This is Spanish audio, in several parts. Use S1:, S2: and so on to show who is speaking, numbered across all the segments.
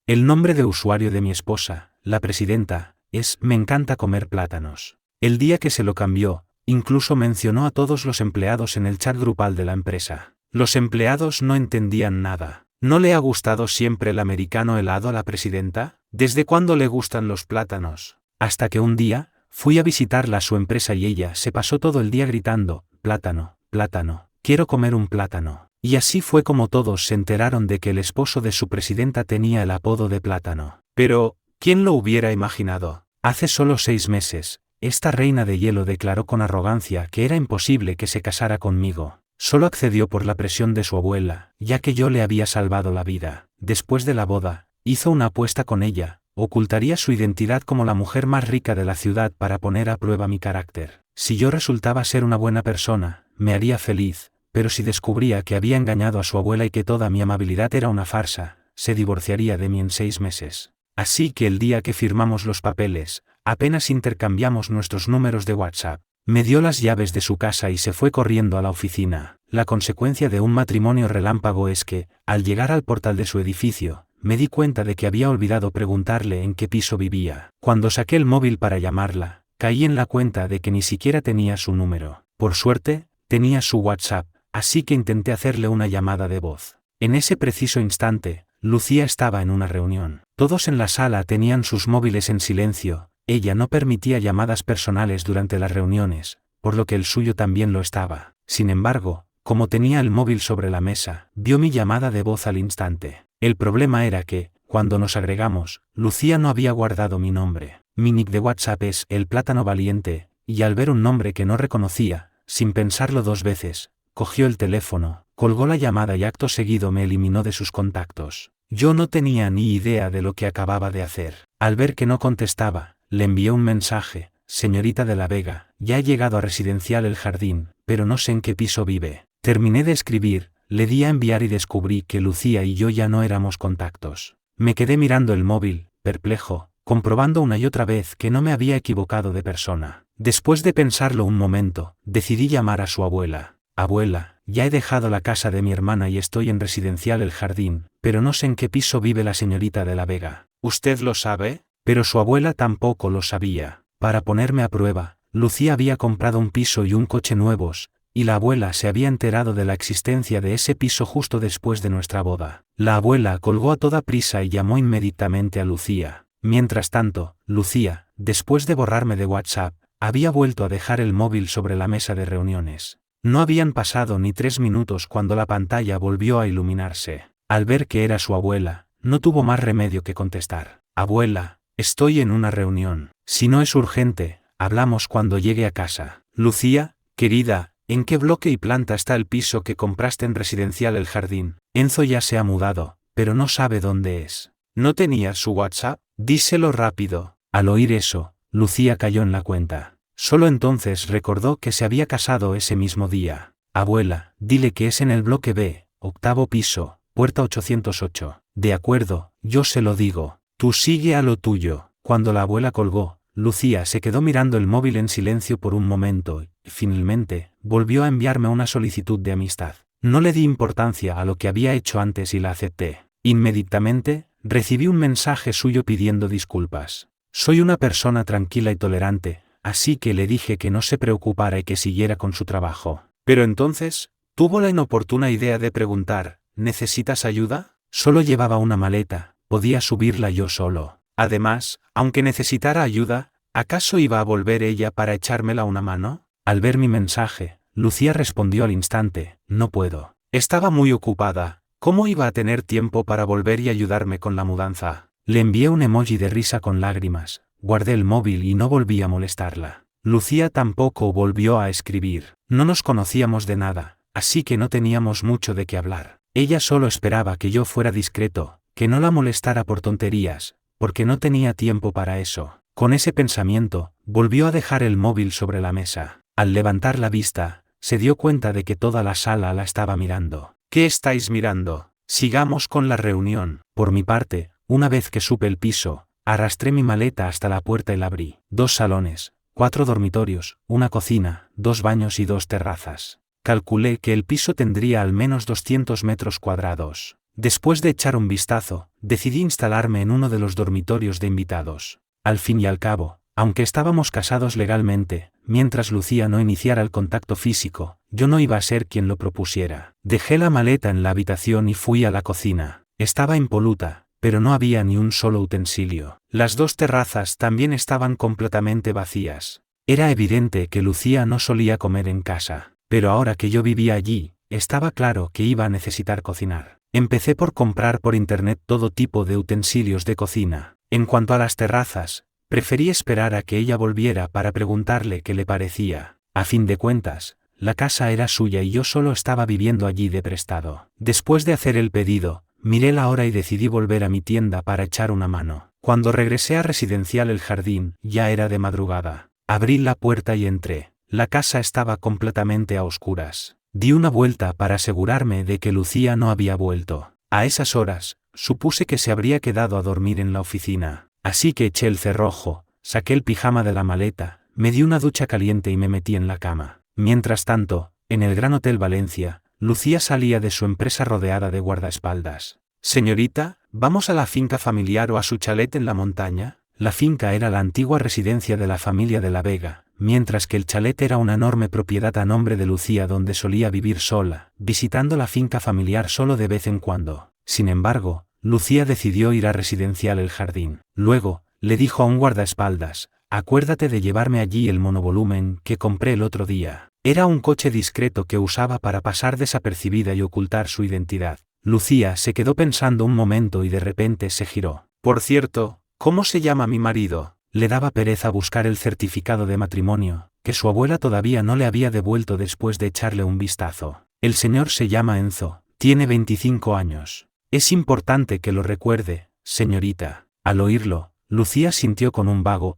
S1: El nombre de usuario de mi esposa, la presidenta, es Me encanta comer plátanos. El día que se lo cambió, incluso mencionó a todos los empleados en el chat grupal de la empresa. Los empleados no entendían nada. ¿No le ha gustado siempre el americano helado a la presidenta? ¿Desde cuándo le gustan los plátanos? Hasta que un día, fui a visitarla a su empresa y ella se pasó todo el día gritando, plátano, plátano, quiero comer un plátano. Y así fue como todos se enteraron de que el esposo de su presidenta tenía el apodo de plátano. Pero, ¿quién lo hubiera imaginado? Hace solo 6 meses, esta reina de hielo declaró con arrogancia que era imposible que se casara conmigo. Solo accedió por la presión de su abuela, ya que yo le había salvado la vida. Después de la boda, hizo una apuesta con ella, ocultaría su identidad como la mujer más rica de la ciudad para poner a prueba mi carácter. Si yo resultaba ser una buena persona, me haría feliz, pero si descubría que había engañado a su abuela y que toda mi amabilidad era una farsa, se divorciaría de mí en 6 meses. Así que el día que firmamos los papeles, apenas intercambiamos nuestros números de WhatsApp. Me dio las llaves de su casa y se fue corriendo a la oficina. La consecuencia de un matrimonio relámpago es que, al llegar al portal de su edificio, me di cuenta de que había olvidado preguntarle en qué piso vivía. Cuando saqué el móvil para llamarla, caí en la cuenta de que ni siquiera tenía su número. Por suerte, tenía su WhatsApp, así que intenté hacerle una llamada de voz. En ese preciso instante, Lucía estaba en una reunión. Todos en la sala tenían sus móviles en silencio. Ella no permitía llamadas personales durante las reuniones, por lo que el suyo también lo estaba. Sin embargo, como tenía el móvil sobre la mesa, vio mi llamada de voz al instante. El problema era que, cuando nos agregamos, Lucía no había guardado mi nombre. Mi nick de WhatsApp es El Plátano Valiente, y al ver un nombre que no reconocía, sin pensarlo 2 veces, cogió el teléfono, colgó la llamada y acto seguido me eliminó de sus contactos. Yo no tenía ni idea de lo que acababa de hacer. Al ver que no contestaba, le envié un mensaje, señorita de la Vega, ya he llegado a Residencial El Jardín, pero no sé en qué piso vive. Terminé de escribir, le di a enviar y descubrí que Lucía y yo ya no éramos contactos. Me quedé mirando el móvil, perplejo, comprobando una y otra vez que no me había equivocado de persona. Después de pensarlo un momento, decidí llamar a su abuela. Abuela, ya he dejado la casa de mi hermana y estoy en Residencial El Jardín, pero no sé en qué piso vive la señorita de la Vega. ¿Usted lo sabe? Pero su abuela tampoco lo sabía. Para ponerme a prueba, Lucía había comprado un piso y un coche nuevos, y la abuela se había enterado de la existencia de ese piso justo después de nuestra boda. La abuela colgó a toda prisa y llamó inmediatamente a Lucía. Mientras tanto, Lucía, después de borrarme de WhatsApp, había vuelto a dejar el móvil sobre la mesa de reuniones. No habían pasado ni 3 minutos cuando la pantalla volvió a iluminarse. Al ver que era su abuela, no tuvo más remedio que contestar. Abuela, estoy en una reunión. Si no es urgente, hablamos cuando llegue a casa. Lucía, querida, ¿en qué bloque y planta está el piso que compraste en Residencial El Jardín? Enzo ya se ha mudado, pero no sabe dónde es. ¿No tenías su WhatsApp? Díselo rápido. Al oír eso, Lucía cayó en la cuenta. Solo entonces recordó que se había casado ese mismo día. Abuela, dile que es en el bloque B, 8º piso, puerta 808. De acuerdo, yo se lo digo. Tú sigue a lo tuyo. Cuando la abuela colgó, Lucía se quedó mirando el móvil en silencio por un momento y, finalmente, volvió a enviarme una solicitud de amistad. No le di importancia a lo que había hecho antes y la acepté. Inmediatamente, recibí un mensaje suyo pidiendo disculpas. Soy una persona tranquila y tolerante, así que le dije que no se preocupara y que siguiera con su trabajo. Pero entonces, tuvo la inoportuna idea de preguntar, ¿necesitas ayuda? Solo llevaba una maleta, podía subirla yo solo. Además, aunque necesitara ayuda, ¿acaso iba a volver ella para echármela una mano? Al ver mi mensaje, Lucía respondió al instante, no puedo. Estaba muy ocupada, ¿cómo iba a tener tiempo para volver y ayudarme con la mudanza? Le envié un emoji de risa con lágrimas, guardé el móvil y no volví a molestarla. Lucía tampoco volvió a escribir. No nos conocíamos de nada, así que no teníamos mucho de qué hablar. Ella solo esperaba que yo fuera discreto, que no la molestara por tonterías, porque no tenía tiempo para eso. Con ese pensamiento, volvió a dejar el móvil sobre la mesa. Al levantar la vista, se dio cuenta de que toda la sala la estaba mirando. ¿Qué estáis mirando? Sigamos con la reunión. Por mi parte, una vez que supe el piso, arrastré mi maleta hasta la puerta y la abrí. 2 salones, 4 dormitorios, una cocina, 2 baños y 2 terrazas. Calculé que el piso tendría al menos 200 metros cuadrados. Después de echar un vistazo, decidí instalarme en uno de los dormitorios de invitados. Al fin y al cabo, aunque estábamos casados legalmente, mientras Lucía no iniciara el contacto físico, yo no iba a ser quien lo propusiera. Dejé la maleta en la habitación y fui a la cocina. Estaba impoluta, pero no había ni un solo utensilio. Las dos terrazas también estaban completamente vacías. Era evidente que Lucía no solía comer en casa, pero ahora que yo vivía allí, estaba claro que iba a necesitar cocinar. Empecé por comprar por internet todo tipo de utensilios de cocina. En cuanto a las terrazas, preferí esperar a que ella volviera para preguntarle qué le parecía. A fin de cuentas, la casa era suya y yo solo estaba viviendo allí de prestado. Después de hacer el pedido, miré la hora y decidí volver a mi tienda para echar una mano. Cuando regresé a Residencial El Jardín, ya era de madrugada. Abrí la puerta y entré. La casa estaba completamente a oscuras. Di una vuelta para asegurarme de que Lucía no había vuelto. A esas horas, supuse que se habría quedado a dormir en la oficina. Así que eché el cerrojo, saqué el pijama de la maleta, me di una ducha caliente y me metí en la cama. Mientras tanto, en el Gran Hotel Valencia, Lucía salía de su empresa rodeada de guardaespaldas. «Señorita, ¿vamos a la finca familiar o a su chalet en la montaña?» La finca era la antigua residencia de la familia de la Vega, mientras que el chalet era una enorme propiedad a nombre de Lucía donde solía vivir sola, visitando la finca familiar solo de vez en cuando. Sin embargo, Lucía decidió ir a Residencial El Jardín. Luego, le dijo a un guardaespaldas: «Acuérdate de llevarme allí el monovolumen que compré el otro día». Era un coche discreto que usaba para pasar desapercibida y ocultar su identidad. Lucía se quedó pensando un momento y de repente se giró. «Por cierto, ¿cómo se llama mi marido?». Le daba pereza buscar el certificado de matrimonio, que su abuela todavía no le había devuelto después de echarle un vistazo. «El señor se llama Enzo, tiene 25 años. Es importante que lo recuerde, señorita». Al oírlo, Lucía sintió con un vago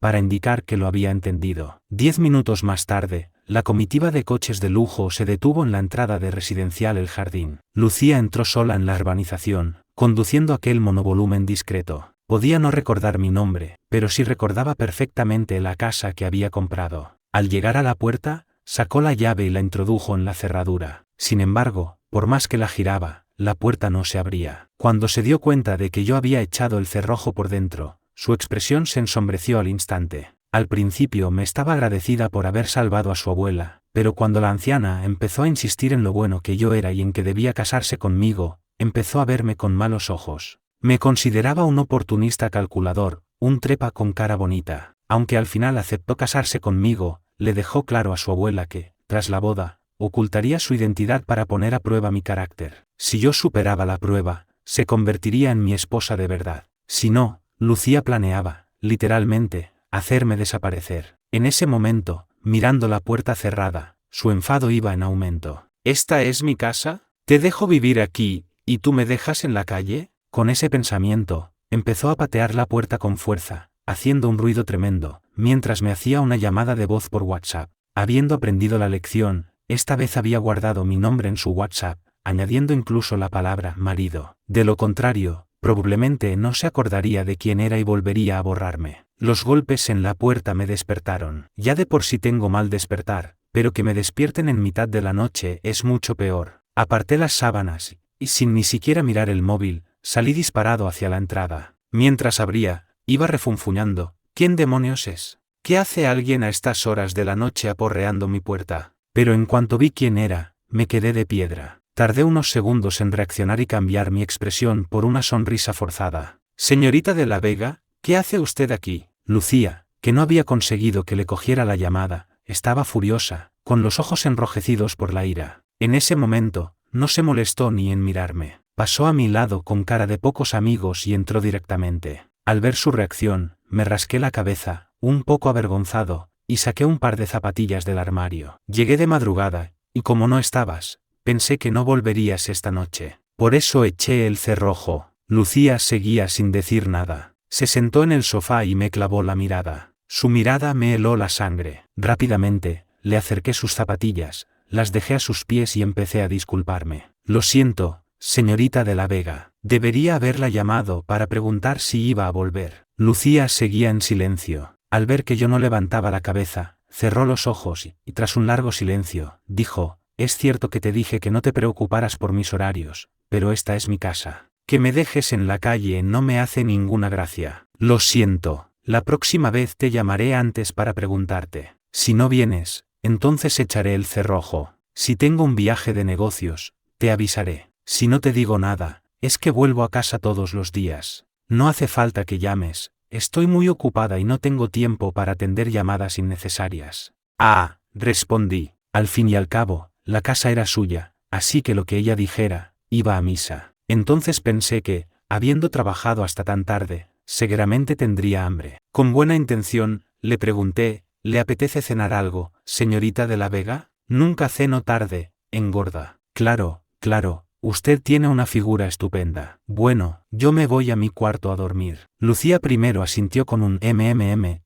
S1: para indicar que lo había entendido. 10 minutos más tarde, la comitiva de coches de lujo se detuvo en la entrada de Residencial El Jardín. Lucía entró sola en la urbanización, conduciendo aquel monovolumen discreto. Podía no recordar mi nombre, pero sí recordaba perfectamente la casa que había comprado. Al llegar a la puerta, sacó la llave y la introdujo en la cerradura. Sin embargo, por más que la giraba, la puerta no se abría. Cuando se dio cuenta de que yo había echado el cerrojo por dentro, su expresión se ensombreció al instante. Al principio me estaba agradecida por haber salvado a su abuela, pero cuando la anciana empezó a insistir en lo bueno que yo era y en que debía casarse conmigo, empezó a verme con malos ojos. Me consideraba un oportunista calculador, un trepa con cara bonita. Aunque al final aceptó casarse conmigo, le dejó claro a su abuela que, tras la boda, ocultaría su identidad para poner a prueba mi carácter. Si yo superaba la prueba, se convertiría en mi esposa de verdad. Si no, Lucía planeaba, literalmente, hacerme desaparecer. En ese momento, mirando la puerta cerrada, su enfado iba en aumento. «¿Esta es mi casa? ¿Te dejo vivir aquí, y tú me dejas en la calle?». Con ese pensamiento, empezó a patear la puerta con fuerza, haciendo un ruido tremendo, mientras me hacía una llamada de voz por WhatsApp. Habiendo aprendido la lección, esta vez había guardado mi nombre en su WhatsApp, añadiendo incluso la palabra marido. De lo contrario, probablemente no se acordaría de quién era y volvería a borrarme. Los golpes en la puerta me despertaron. Ya de por sí tengo mal despertar, pero que me despierten en mitad de la noche es mucho peor. Aparté las sábanas, y sin ni siquiera mirar el móvil, salí disparado hacia la entrada. Mientras abría, iba refunfuñando: «¿Quién demonios es? ¿Qué hace alguien a estas horas de la noche aporreando mi puerta?». Pero en cuanto vi quién era, me quedé de piedra. Tardé unos segundos en reaccionar y cambiar mi expresión por una sonrisa forzada. «Señorita de la Vega, ¿qué hace usted aquí?». Lucía, que no había conseguido que le cogiera la llamada, estaba furiosa, con los ojos enrojecidos por la ira. En ese momento, no se molestó ni en mirarme. Pasó a mi lado con cara de pocos amigos y entró directamente. Al ver su reacción, me rasqué la cabeza, un poco avergonzado, y saqué un par de zapatillas del armario. «Llegué de madrugada, y como no estabas, pensé que no volverías esta noche. Por eso eché el cerrojo». Lucía seguía sin decir nada. Se sentó en el sofá y me clavó la mirada. Su mirada me heló la sangre. Rápidamente, le acerqué sus zapatillas, las dejé a sus pies y empecé a disculparme. «Lo siento, señorita de la Vega. Debería haberla llamado para preguntar si iba a volver». Lucía seguía en silencio. Al ver que yo no levantaba la cabeza, cerró los ojos y tras un largo silencio, dijo: «Es cierto que te dije que no te preocuparas por mis horarios, pero esta es mi casa. Que me dejes en la calle no me hace ninguna gracia. Lo siento, la próxima vez te llamaré antes para preguntarte. Si no vienes, entonces echaré el cerrojo. Si tengo un viaje de negocios, te avisaré. Si no te digo nada, es que vuelvo a casa todos los días. No hace falta que llames, estoy muy ocupada y no tengo tiempo para atender llamadas innecesarias. Ah, respondí. Al fin y al cabo, la casa era suya, así que lo que ella dijera, iba a misa. Entonces pensé que, habiendo trabajado hasta tan tarde, seguramente tendría hambre. Con buena intención, le pregunté, ¿le apetece cenar algo, señorita de la Vega? Nunca ceno tarde, engorda. Claro, usted tiene una figura estupenda. Bueno, yo me voy a mi cuarto a dormir. Lucía primero asintió con un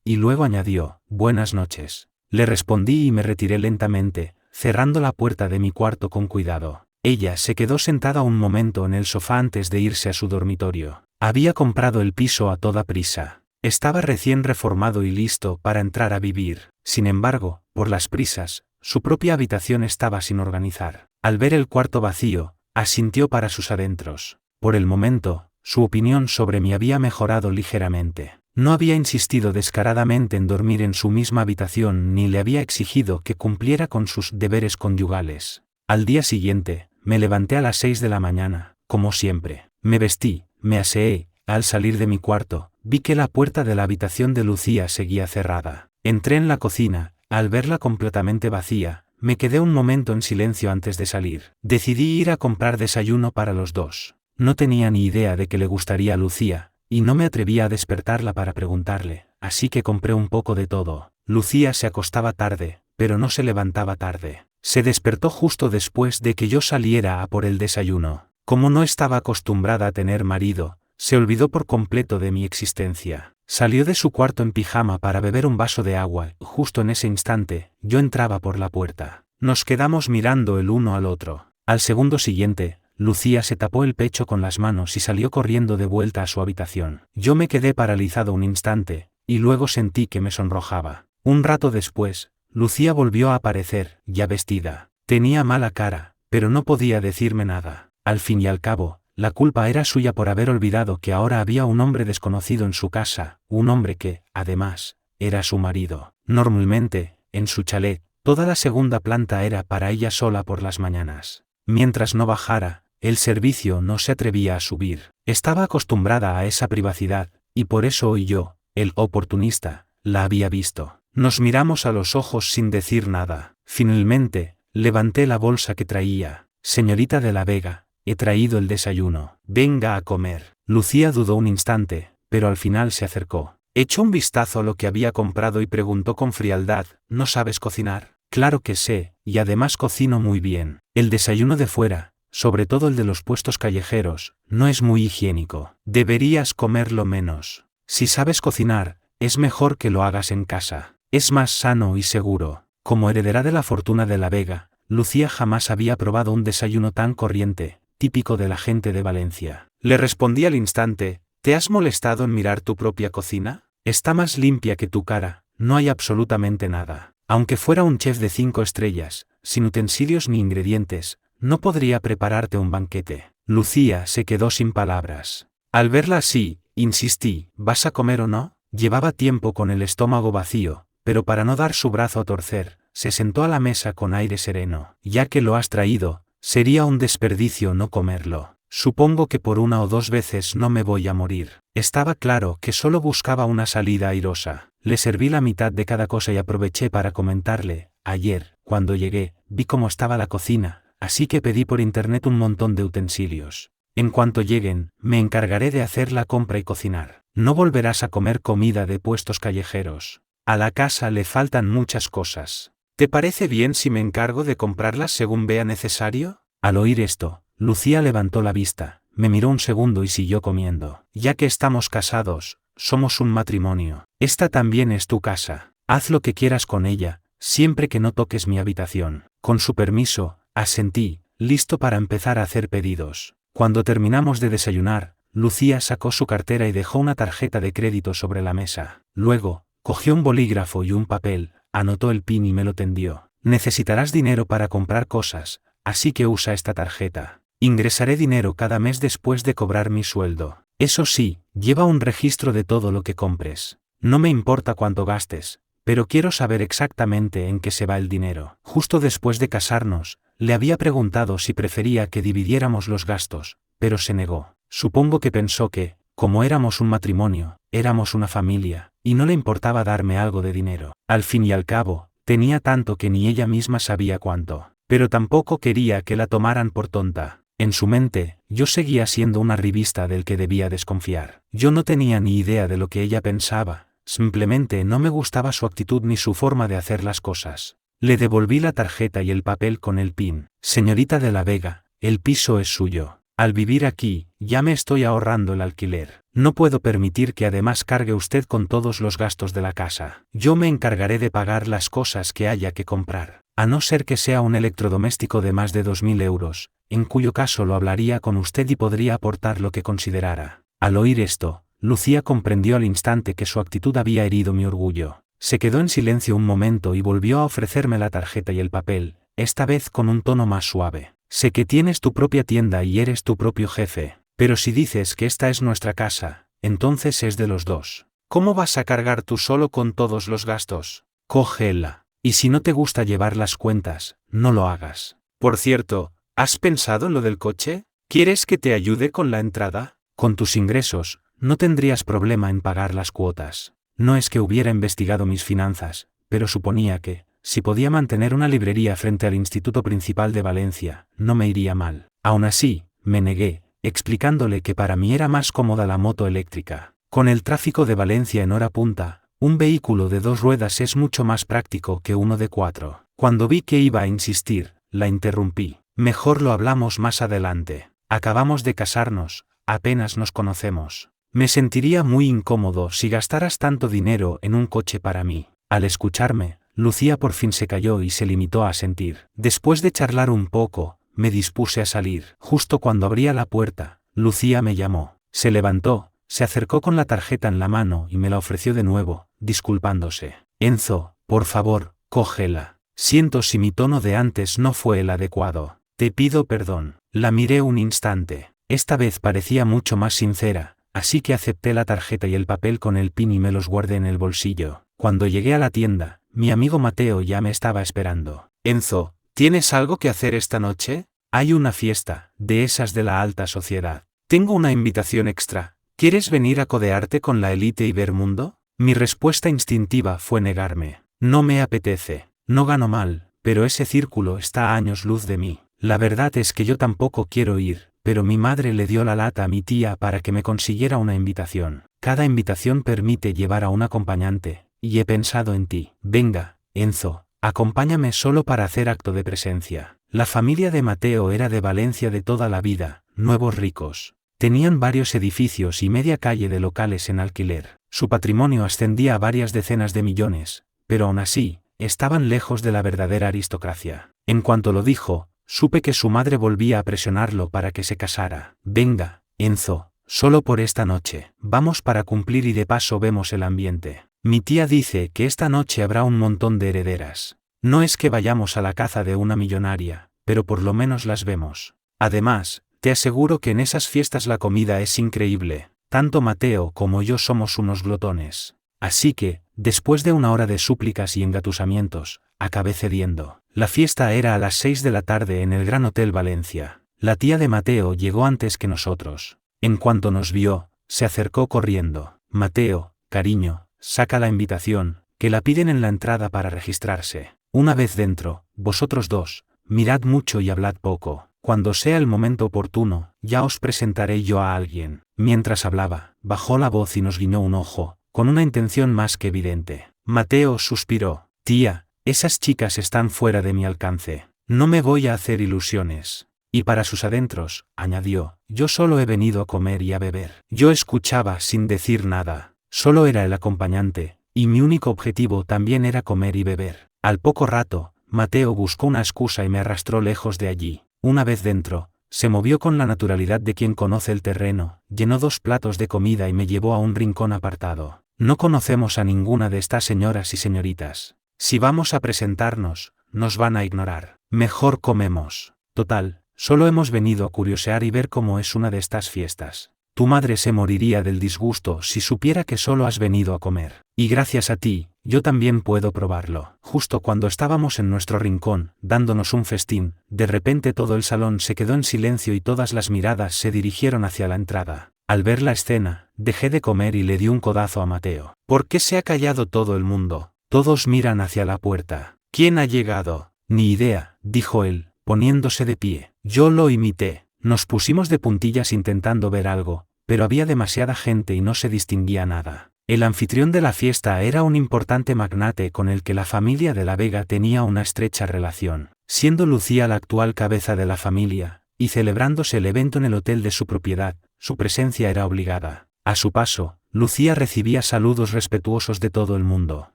S1: y luego añadió, buenas noches. Le respondí y me retiré lentamente, cerrando la puerta de mi cuarto con cuidado. Ella se quedó sentada un momento en el sofá antes de irse a su dormitorio. Había comprado el piso a toda prisa. Estaba recién reformado y listo para entrar a vivir. Sin embargo, por las prisas, su propia habitación estaba sin organizar. Al ver el cuarto vacío, asintió para sus adentros. Por el momento, su opinión sobre mí había mejorado ligeramente. No había insistido descaradamente en dormir en su misma habitación ni le había exigido que cumpliera con sus deberes conyugales. Al día siguiente, me levanté a las 6 de la mañana, como siempre. Me vestí, me aseé. Al salir de mi cuarto, vi que la puerta de la habitación de Lucía seguía cerrada. Entré en la cocina, al verla completamente vacía, me quedé un momento en silencio antes de salir. Decidí ir a comprar desayuno para los dos. No tenía ni idea de que le gustaría a Lucía, y no me atrevía a despertarla para preguntarle, así que compré un poco de todo. Lucía se acostaba tarde, pero no se levantaba tarde. Se despertó justo después de que yo saliera a por el desayuno. Como no estaba acostumbrada a tener marido, se olvidó por completo de mi existencia. Salió de su cuarto en pijama para beber un vaso de agua, y justo en ese instante, yo entraba por la puerta. Nos quedamos mirando el uno al otro. Al segundo siguiente, Lucía se tapó el pecho con las manos y salió corriendo de vuelta a su habitación. Yo me quedé paralizado un instante, y luego sentí que me sonrojaba. Un rato después, Lucía volvió a aparecer, ya vestida. Tenía mala cara, pero no podía decirme nada. Al fin y al cabo, la culpa era suya por haber olvidado que ahora había un hombre desconocido en su casa, un hombre que, además, era su marido. Normalmente, en su chalet, toda la segunda planta era para ella sola por las mañanas. Mientras no bajara, el servicio no se atrevía a subir. Estaba acostumbrada a esa privacidad, y por eso hoy yo, el oportunista, la había visto. Nos miramos a los ojos sin decir nada. Finalmente, levanté la bolsa que traía. Señorita de la Vega, he traído el desayuno. Venga a comer. Lucía dudó un instante, pero al final se acercó. Echó un vistazo a lo que había comprado y preguntó con frialdad, ¿no sabes cocinar? Claro que sé, y además cocino muy bien. El desayuno de fuera, sobre todo el de los puestos callejeros, no es muy higiénico. Deberías comerlo menos. Si sabes cocinar, es mejor que lo hagas en casa. Es más sano y seguro. Como heredera de la fortuna de la Vega, Lucía jamás había probado un desayuno tan corriente, típico de la gente de Valencia. Le respondí al instante, ¿te has molestado en mirar tu propia cocina? Está más limpia que tu cara, no hay absolutamente nada. Aunque fuera un chef de 5 estrellas, sin utensilios ni ingredientes, no podría prepararte un banquete. Lucía se quedó sin palabras. Al verla así, insistí, ¿vas a comer o no? Llevaba tiempo con el estómago vacío, pero para no dar su brazo a torcer, se sentó a la mesa con aire sereno. Ya que lo has traído, sería un desperdicio no comerlo. Supongo que por 1 o 2 veces no me voy a morir. Estaba claro que solo buscaba una salida airosa. Le serví la mitad de cada cosa y aproveché para comentarle, ayer, cuando llegué, vi cómo estaba la cocina, así que pedí por internet un montón de utensilios. En cuanto lleguen, me encargaré de hacer la compra y cocinar. No volverás a comer comida de puestos callejeros. A la casa le faltan muchas cosas. ¿Te parece bien si me encargo de comprarlas según vea necesario? Al oír esto, Lucía levantó la vista, me miró un segundo y siguió comiendo. Ya que estamos casados, somos un matrimonio. Esta también es tu casa. Haz lo que quieras con ella, siempre que no toques mi habitación. Con su permiso, asentí, listo para empezar a hacer pedidos. Cuando terminamos de desayunar, Lucía sacó su cartera y dejó una tarjeta de crédito sobre la mesa. Luego, cogió un bolígrafo y un papel, anotó el PIN y me lo tendió. Necesitarás dinero para comprar cosas, así que usa esta tarjeta. Ingresaré dinero cada mes después de cobrar mi sueldo. Eso sí, lleva un registro de todo lo que compres. No me importa cuánto gastes, pero quiero saber exactamente en qué se va el dinero. Justo después de casarnos, le había preguntado si prefería que dividiéramos los gastos, pero se negó. Supongo que pensó que, como éramos un matrimonio, éramos una familia, y no le importaba darme algo de dinero. Al fin y al cabo, tenía tanto que ni ella misma sabía cuánto. Pero tampoco quería que la tomaran por tonta. En su mente, yo seguía siendo una revista del que debía desconfiar. Yo no tenía ni idea de lo que ella pensaba, simplemente no me gustaba su actitud ni su forma de hacer las cosas. Le devolví la tarjeta y el papel con el PIN. Señorita de la Vega, el piso es suyo. Al vivir aquí, ya me estoy ahorrando el alquiler. No puedo permitir que además cargue usted con todos los gastos de la casa. Yo me encargaré de pagar las cosas que haya que comprar, a no ser que sea un electrodoméstico de más de 2.000 euros, en cuyo caso lo hablaría con usted y podría aportar lo que considerara. Al oír esto, Lucía comprendió al instante que su actitud había herido mi orgullo. Se quedó en silencio un momento y volvió a ofrecerme la tarjeta y el papel, esta vez con un tono más suave. Sé que tienes tu propia tienda y eres tu propio jefe, pero si dices que esta es nuestra casa, entonces es de los dos. ¿Cómo vas a cargar tú solo con todos los gastos? Cógela. Y si no te gusta llevar las cuentas, no lo hagas. Por cierto, ¿has pensado en lo del coche? ¿Quieres que te ayude con la entrada? Con tus ingresos, no tendrías problema en pagar las cuotas. No es que hubiera investigado mis finanzas, pero suponía que, si podía mantener una librería frente al Instituto Principal de Valencia, no me iría mal. Aún así, me negué, explicándole que para mí era más cómoda la moto eléctrica. Con el tráfico de Valencia en hora punta, un vehículo de 2 ruedas es mucho más práctico que uno de 4. Cuando vi que iba a insistir, la interrumpí. Mejor lo hablamos más adelante. Acabamos de casarnos, apenas nos conocemos. Me sentiría muy incómodo si gastaras tanto dinero en un coche para mí. Al escucharme, Lucía por fin se calló y se limitó a asentir. Después de charlar un poco, me dispuse a salir. Justo cuando abría la puerta, Lucía me llamó. Se levantó, se acercó con la tarjeta en la mano y me la ofreció de nuevo, disculpándose. Enzo, por favor, cógela. Siento si mi tono de antes no fue el adecuado. Te pido perdón. La miré un instante. Esta vez parecía mucho más sincera, así que acepté la tarjeta y el papel con el PIN y me los guardé en el bolsillo. Cuando llegué a la tienda, mi amigo Mateo ya me estaba esperando. Enzo, ¿tienes algo que hacer esta noche? Hay una fiesta, de esas de la alta sociedad. Tengo una invitación extra. ¿Quieres venir a codearte con la élite y ver mundo? Mi respuesta instintiva fue negarme. No me apetece. No gano mal, pero ese círculo está a años luz de mí. La verdad es que yo tampoco quiero ir, pero mi madre le dio la lata a mi tía para que me consiguiera una invitación. Cada invitación permite llevar a un acompañante, y he pensado en ti. Venga, Enzo, acompáñame solo para hacer acto de presencia. La familia de Mateo era de Valencia de toda la vida, nuevos ricos. Tenían varios edificios y media calle de locales en alquiler. Su patrimonio ascendía a varias decenas de millones, pero aún así, estaban lejos de la verdadera aristocracia. En cuanto lo dijo, supe que su madre volvía a presionarlo para que se casara. Venga, Enzo, solo por esta noche. Vamos para cumplir y de paso vemos el ambiente. Mi tía dice que esta noche habrá un montón de herederas. No es que vayamos a la caza de una millonaria, pero por lo menos las vemos. Además, te aseguro que en esas fiestas la comida es increíble. Tanto Mateo como yo somos unos glotones. Así que, después de una hora de súplicas y engatusamientos, acabé cediendo. La fiesta era a las 6 de la tarde en el Gran Hotel Valencia. La tía de Mateo llegó antes que nosotros. En cuanto nos vio, se acercó corriendo. Mateo, cariño, saca la invitación, que la piden en la entrada para registrarse. Una vez dentro, vosotros dos, mirad mucho y hablad poco. Cuando sea el momento oportuno, ya os presentaré yo a alguien. Mientras hablaba, bajó la voz y nos guiñó un ojo, con una intención más que evidente. Mateo suspiró. Tía, esas chicas están fuera de mi alcance. No me voy a hacer ilusiones. Y para sus adentros, añadió, yo solo he venido a comer y a beber. Yo escuchaba sin decir nada. Solo era el acompañante, y mi único objetivo también era comer y beber. Al poco rato, Mateo buscó una excusa y me arrastró lejos de allí. Una vez dentro, se movió con la naturalidad de quien conoce el terreno, llenó 2 platos de comida y me llevó a un rincón apartado. No conocemos a ninguna de estas señoras y señoritas. Si vamos a presentarnos, nos van a ignorar. Mejor comemos. Total, solo hemos venido a curiosear y ver cómo es una de estas fiestas. Tu madre se moriría del disgusto si supiera que solo has venido a comer. Y gracias a ti, yo también puedo probarlo. Justo cuando estábamos en nuestro rincón, dándonos un festín, de repente todo el salón se quedó en silencio y todas las miradas se dirigieron hacia la entrada. Al ver la escena, dejé de comer y le di un codazo a Mateo. ¿Por qué se ha callado todo el mundo? Todos miran hacia la puerta. ¿Quién ha llegado? Ni idea, dijo él, poniéndose de pie. Yo lo imité. Nos pusimos de puntillas intentando ver algo, pero había demasiada gente y no se distinguía nada. El anfitrión de la fiesta era un importante magnate con el que la familia de la Vega tenía una estrecha relación, siendo Lucía la actual cabeza de la familia, y celebrándose el evento en el hotel de su propiedad, su presencia era obligada. A su paso, Lucía recibía saludos respetuosos de todo el mundo.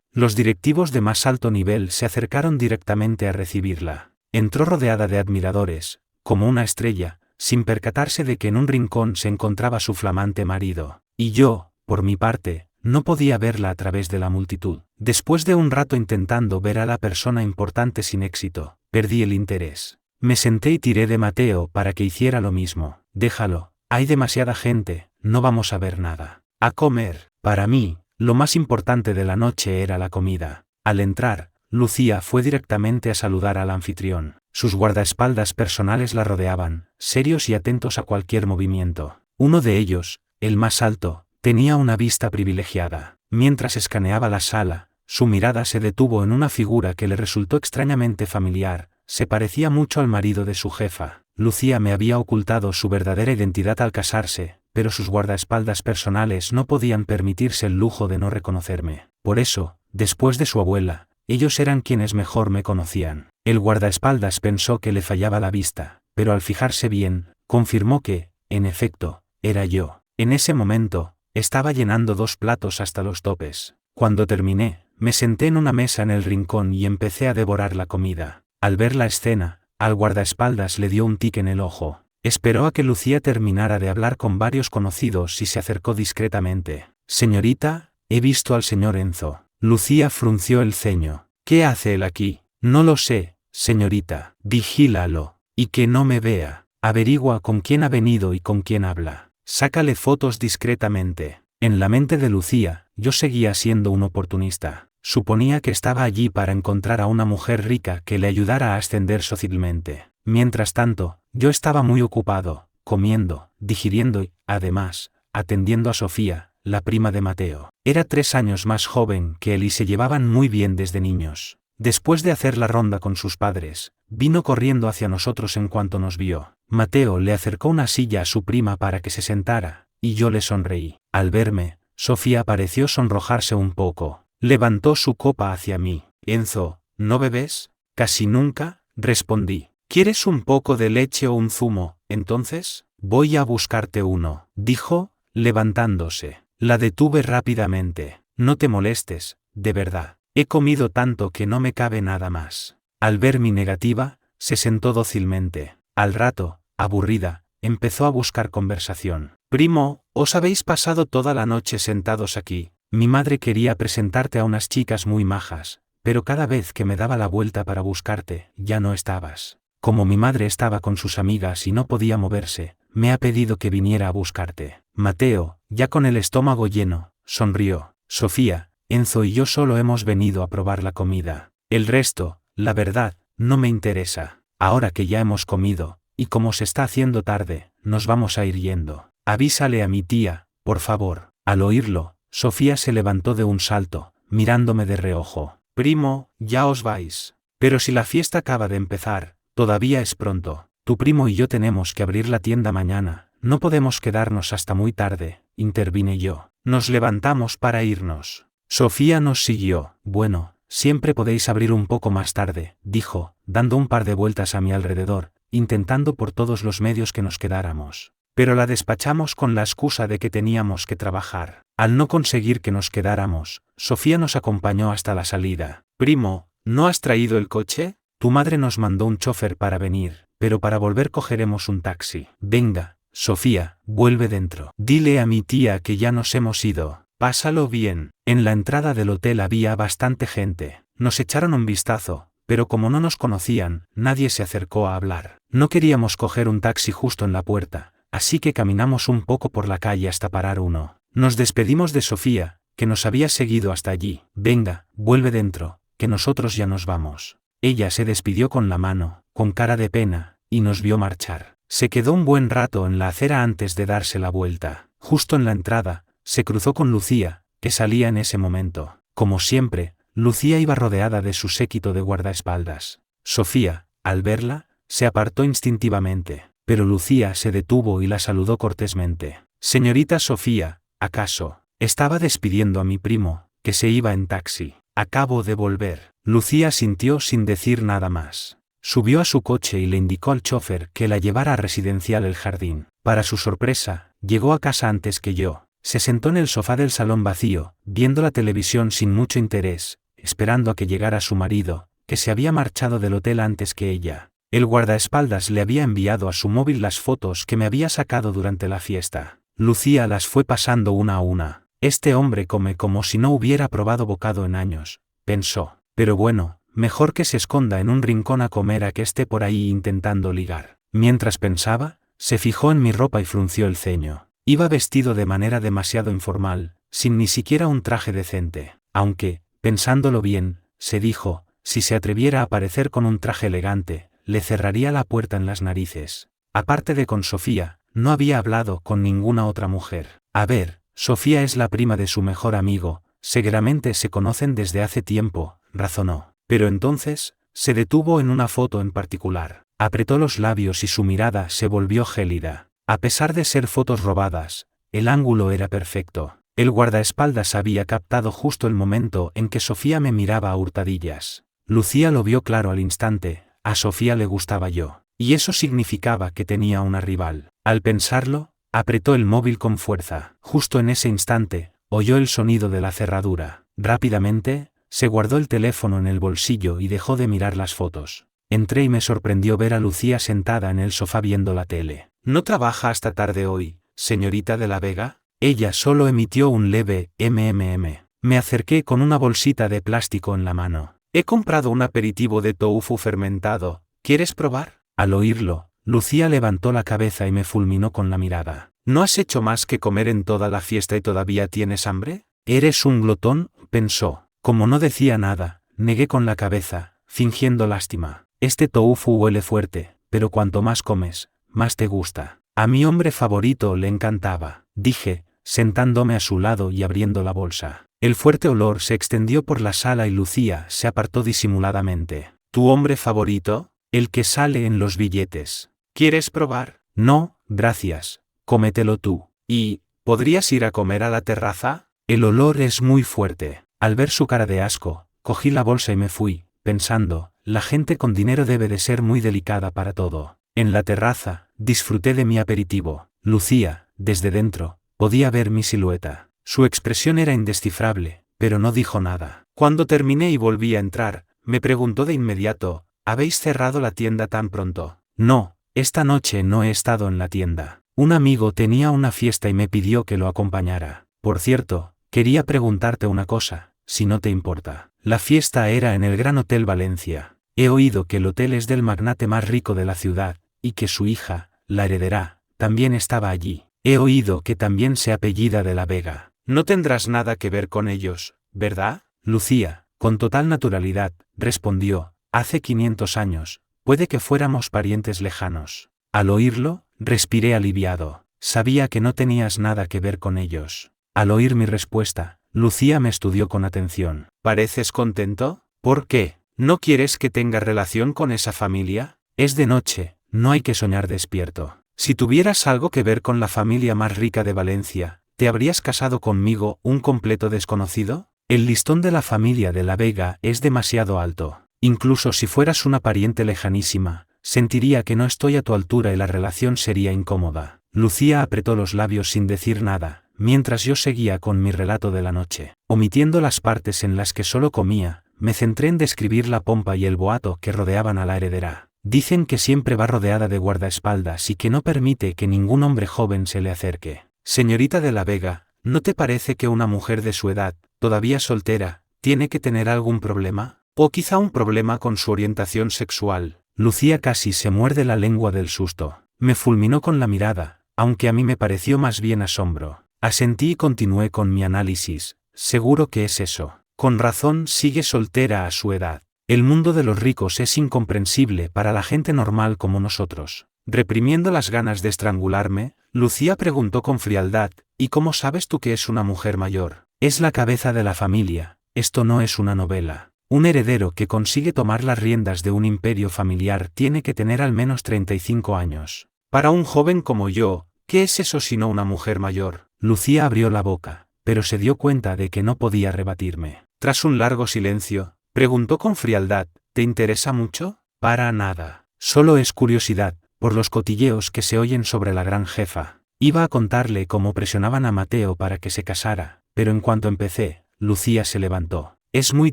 S1: Los directivos de más alto nivel se acercaron directamente a recibirla. Entró rodeada de admiradores, como una estrella, sin percatarse de que en un rincón se encontraba su flamante marido. Y yo, por mi parte, no podía verla a través de la multitud. Después de un rato intentando ver a la persona importante sin éxito, perdí el interés. Me senté y tiré de Mateo para que hiciera lo mismo. Déjalo, hay demasiada gente, no vamos a ver nada. A comer. Para mí, lo más importante de la noche era la comida. Al entrar, Lucía fue directamente a saludar al anfitrión. Sus guardaespaldas personales la rodeaban, serios y atentos a cualquier movimiento. Uno de ellos, el más alto, tenía una vista privilegiada. Mientras escaneaba la sala, su mirada se detuvo en una figura que le resultó extrañamente familiar. Se parecía mucho al marido de su jefa. Lucía me había ocultado su verdadera identidad al casarse, pero sus guardaespaldas personales no podían permitirse el lujo de no reconocerme. Por eso, después de su abuela, ellos eran quienes mejor me conocían. El guardaespaldas pensó que le fallaba la vista, pero al fijarse bien, confirmó que, en efecto, era yo. En ese momento, estaba llenando 2 platos hasta los topes. Cuando terminé, me senté en una mesa en el rincón y empecé a devorar la comida. Al ver la escena, al guardaespaldas le dio un tic en el ojo. Esperó a que Lucía terminara de hablar con varios conocidos y se acercó discretamente. Señorita, he visto al señor Enzo. Lucía frunció el ceño. ¿Qué hace él aquí? No lo sé, señorita. Vigílalo. Y que no me vea. Averigua con quién ha venido y con quién habla. Sácale fotos discretamente. En la mente de Lucía, yo seguía siendo un oportunista. Suponía que estaba allí para encontrar a una mujer rica que le ayudara a ascender socialmente. Mientras tanto, yo estaba muy ocupado, comiendo, digiriendo y, además, atendiendo a Sofía, la prima de Mateo. Era 3 años más joven que él y se llevaban muy bien desde niños. Después de hacer la ronda con sus padres, vino corriendo hacia nosotros en cuanto nos vio. Mateo le acercó una silla a su prima para que se sentara, y yo le sonreí. Al verme, Sofía pareció sonrojarse un poco. Levantó su copa hacia mí. Enzo, ¿no bebes? Casi nunca, respondí. ¿Quieres un poco de leche o un zumo? Entonces, voy a buscarte uno, dijo, levantándose. La detuve rápidamente. No te molestes, de verdad. He comido tanto que no me cabe nada más. Al ver mi negativa, se sentó dócilmente. Al rato, aburrida, empezó a buscar conversación. Primo, ¿os habéis pasado toda la noche sentados aquí? Mi madre quería presentarte a unas chicas muy majas, pero cada vez que me daba la vuelta para buscarte, ya no estabas. Como mi madre estaba con sus amigas y no podía moverse, me ha pedido que viniera a buscarte. Mateo, ya con el estómago lleno, sonrió. Sofía, Enzo y yo solo hemos venido a probar la comida. El resto, la verdad, no me interesa. Ahora que ya hemos comido, y como se está haciendo tarde, nos vamos a ir yendo. Avísale a mi tía, por favor. Al oírlo, Sofía se levantó de un salto, mirándome de reojo. Primo, ya os vais. Pero si la fiesta acaba de empezar, todavía es pronto. Tu primo y yo tenemos que abrir la tienda mañana. No podemos quedarnos hasta muy tarde, intervine yo. Nos levantamos para irnos. Sofía nos siguió. Bueno, siempre podéis abrir un poco más tarde, dijo, dando un par de vueltas a mi alrededor, intentando por todos los medios que nos quedáramos. Pero la despachamos con la excusa de que teníamos que trabajar. Al no conseguir que nos quedáramos, Sofía nos acompañó hasta la salida. Primo, ¿no has traído el coche? Tu madre nos mandó un chofer para venir, pero para volver cogeremos un taxi. Venga, Sofía, vuelve dentro. Dile a mi tía que ya nos hemos ido. Pásalo bien. En la entrada del hotel había bastante gente. Nos echaron un vistazo, pero como no nos conocían, nadie se acercó a hablar. No queríamos coger un taxi justo en la puerta, así que caminamos un poco por la calle hasta parar uno. Nos despedimos de Sofía, que nos había seguido hasta allí. Venga, vuelve dentro, que nosotros ya nos vamos. Ella se despidió con la mano, con cara de pena, y nos vio marchar. Se quedó un buen rato en la acera antes de darse la vuelta. Justo en la entrada, se cruzó con Lucía, que salía en ese momento. Como siempre, Lucía iba rodeada de su séquito de guardaespaldas. Sofía, al verla, se apartó instintivamente, pero Lucía se detuvo y la saludó cortésmente. Señorita Sofía, ¿acaso? Estaba despidiendo a mi primo, que se iba en taxi. Acabo de volver. Lucía asintió sin decir nada más. Subió a su coche y le indicó al chofer que la llevara a Residencial El Jardín. Para su sorpresa, llegó a casa antes que yo. Se sentó en el sofá del salón vacío, viendo la televisión sin mucho interés, esperando a que llegara su marido, que se había marchado del hotel antes que ella. El guardaespaldas le había enviado a su móvil las fotos que me había sacado durante la fiesta. Lucía las fue pasando una a una. Este hombre come como si no hubiera probado bocado en años, pensó. Pero bueno, mejor que se esconda en un rincón a comer a que esté por ahí intentando ligar. Mientras pensaba, se fijó en mi ropa y frunció el ceño. Iba vestido de manera demasiado informal, sin ni siquiera un traje decente. Aunque, pensándolo bien, se dijo, si se atreviera a aparecer con un traje elegante, le cerraría la puerta en las narices. Aparte de con Sofía, no había hablado con ninguna otra mujer. A ver, Sofía es la prima de su mejor amigo, seguramente se conocen desde hace tiempo, razonó. Pero entonces, se detuvo en una foto en particular. Apretó los labios y su mirada se volvió gélida. A pesar de ser fotos robadas, el ángulo era perfecto. El guardaespaldas había captado justo el momento en que Sofía me miraba a hurtadillas. Lucía lo vio claro al instante, a Sofía le gustaba yo. Y eso significaba que tenía una rival. Al pensarlo, apretó el móvil con fuerza. Justo en ese instante, oyó el sonido de la cerradura. Rápidamente, se guardó el teléfono en el bolsillo y dejó de mirar las fotos. Entré y me sorprendió ver a Lucía sentada en el sofá viendo la tele. ¿No trabaja hasta tarde hoy, señorita de la Vega? Ella solo emitió un leve mmm. Me acerqué con una bolsita de plástico en la mano. He comprado un aperitivo de tofu fermentado. ¿Quieres probar? Al oírlo, Lucía levantó la cabeza y me fulminó con la mirada. ¿No has hecho más que comer en toda la fiesta y todavía tienes hambre? Eres un glotón, pensó. Como no decía nada, negué con la cabeza, fingiendo lástima. Este tofu huele fuerte, pero cuanto más comes, más te gusta. A mi hombre favorito le encantaba, dije, sentándome a su lado y abriendo la bolsa. El fuerte olor se extendió por la sala y Lucía se apartó disimuladamente. ¿Tu hombre favorito? El que sale en los billetes. ¿Quieres probar? No, gracias. Cómetelo tú. ¿Y, podrías ir a comer a la terraza? El olor es muy fuerte. Al ver su cara de asco, cogí la bolsa y me fui, pensando, la gente con dinero debe de ser muy delicada para todo. En la terraza, disfruté de mi aperitivo. Lucía, desde dentro, podía ver mi silueta. Su expresión era indescifrable, pero no dijo nada. Cuando terminé y volví a entrar, me preguntó de inmediato, ¿habéis cerrado la tienda tan pronto? No, esta noche no he estado en la tienda. Un amigo tenía una fiesta y me pidió que lo acompañara. Por cierto, quería preguntarte una cosa, si no te importa. La fiesta era en el Gran Hotel Valencia. He oído que el hotel es del magnate más rico de la ciudad, y que su hija, la heredera, también estaba allí. He oído que también se apellida de la Vega. No tendrás nada que ver con ellos, ¿verdad? Lucía, con total naturalidad, respondió, hace 500 años, puede que fuéramos parientes lejanos. Al oírlo, respiré aliviado. Sabía que no tenías nada que ver con ellos. Al oír mi respuesta, Lucía me estudió con atención. ¿Pareces contento? ¿Por qué? ¿No quieres que tenga relación con esa familia? Es de noche, no hay que soñar despierto. Si tuvieras algo que ver con la familia más rica de Valencia, ¿te habrías casado conmigo, un completo desconocido? El listón de la familia de la Vega es demasiado alto. Incluso si fueras una pariente lejanísima, sentiría que no estoy a tu altura y la relación sería incómoda. Lucía apretó los labios sin decir nada, mientras yo seguía con mi relato de la noche. Omitiendo las partes en las que solo comía, me centré en describir la pompa y el boato que rodeaban a la heredera. Dicen que siempre va rodeada de guardaespaldas y que no permite que ningún hombre joven se le acerque. Señorita de la Vega, ¿no te parece que una mujer de su edad, todavía soltera, tiene que tener algún problema? O quizá un problema con su orientación sexual. Lucía casi se muerde la lengua del susto. Me fulminó con la mirada, aunque a mí me pareció más bien asombro. Asentí y continué con mi análisis. Seguro que es eso. Con razón sigue soltera a su edad. El mundo de los ricos es incomprensible para la gente normal como nosotros. Reprimiendo las ganas de estrangularme, Lucía preguntó con frialdad, ¿y cómo sabes tú que es una mujer mayor? Es la cabeza de la familia, esto no es una novela. Un heredero que consigue tomar las riendas de un imperio familiar tiene que tener al menos 35 años. Para un joven como yo, ¿qué es eso sino una mujer mayor? Lucía abrió la boca, pero se dio cuenta de que no podía rebatirme. Tras un largo silencio, preguntó con frialdad, ¿te interesa mucho? Para nada. Solo es curiosidad, por los cotilleos que se oyen sobre la gran jefa. Iba a contarle cómo presionaban a Mateo para que se casara, pero en cuanto empecé, Lucía se levantó. Es muy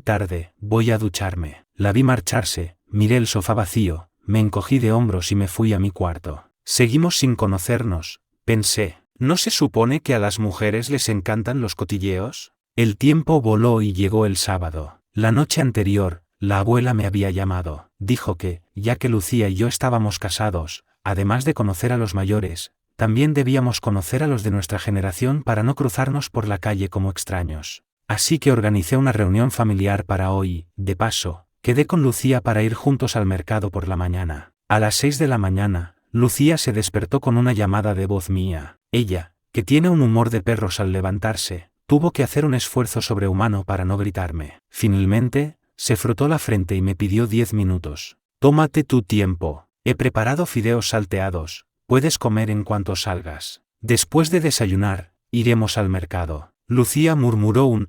S1: tarde, voy a ducharme. La vi marcharse, miré el sofá vacío, me encogí de hombros y me fui a mi cuarto. Seguimos sin conocernos, pensé. ¿No se supone que a las mujeres les encantan los cotilleos? El tiempo voló y llegó el sábado. La noche anterior, la abuela me había llamado. Dijo que, ya que Lucía y yo estábamos casados, además de conocer a los mayores, también debíamos conocer a los de nuestra generación para no cruzarnos por la calle como extraños. Así que organicé una reunión familiar para hoy. De paso, quedé con Lucía para ir juntos al mercado por la mañana. A las 6 de la mañana, Lucía se despertó con una llamada de voz mía. Ella, que tiene un humor de perros al levantarse, tuvo que hacer un esfuerzo sobrehumano para no gritarme. Finalmente, se frotó la frente y me pidió 10 minutos. Tómate tu tiempo. He preparado fideos salteados. Puedes comer en cuanto salgas. Después de desayunar, iremos al mercado. Lucía murmuró un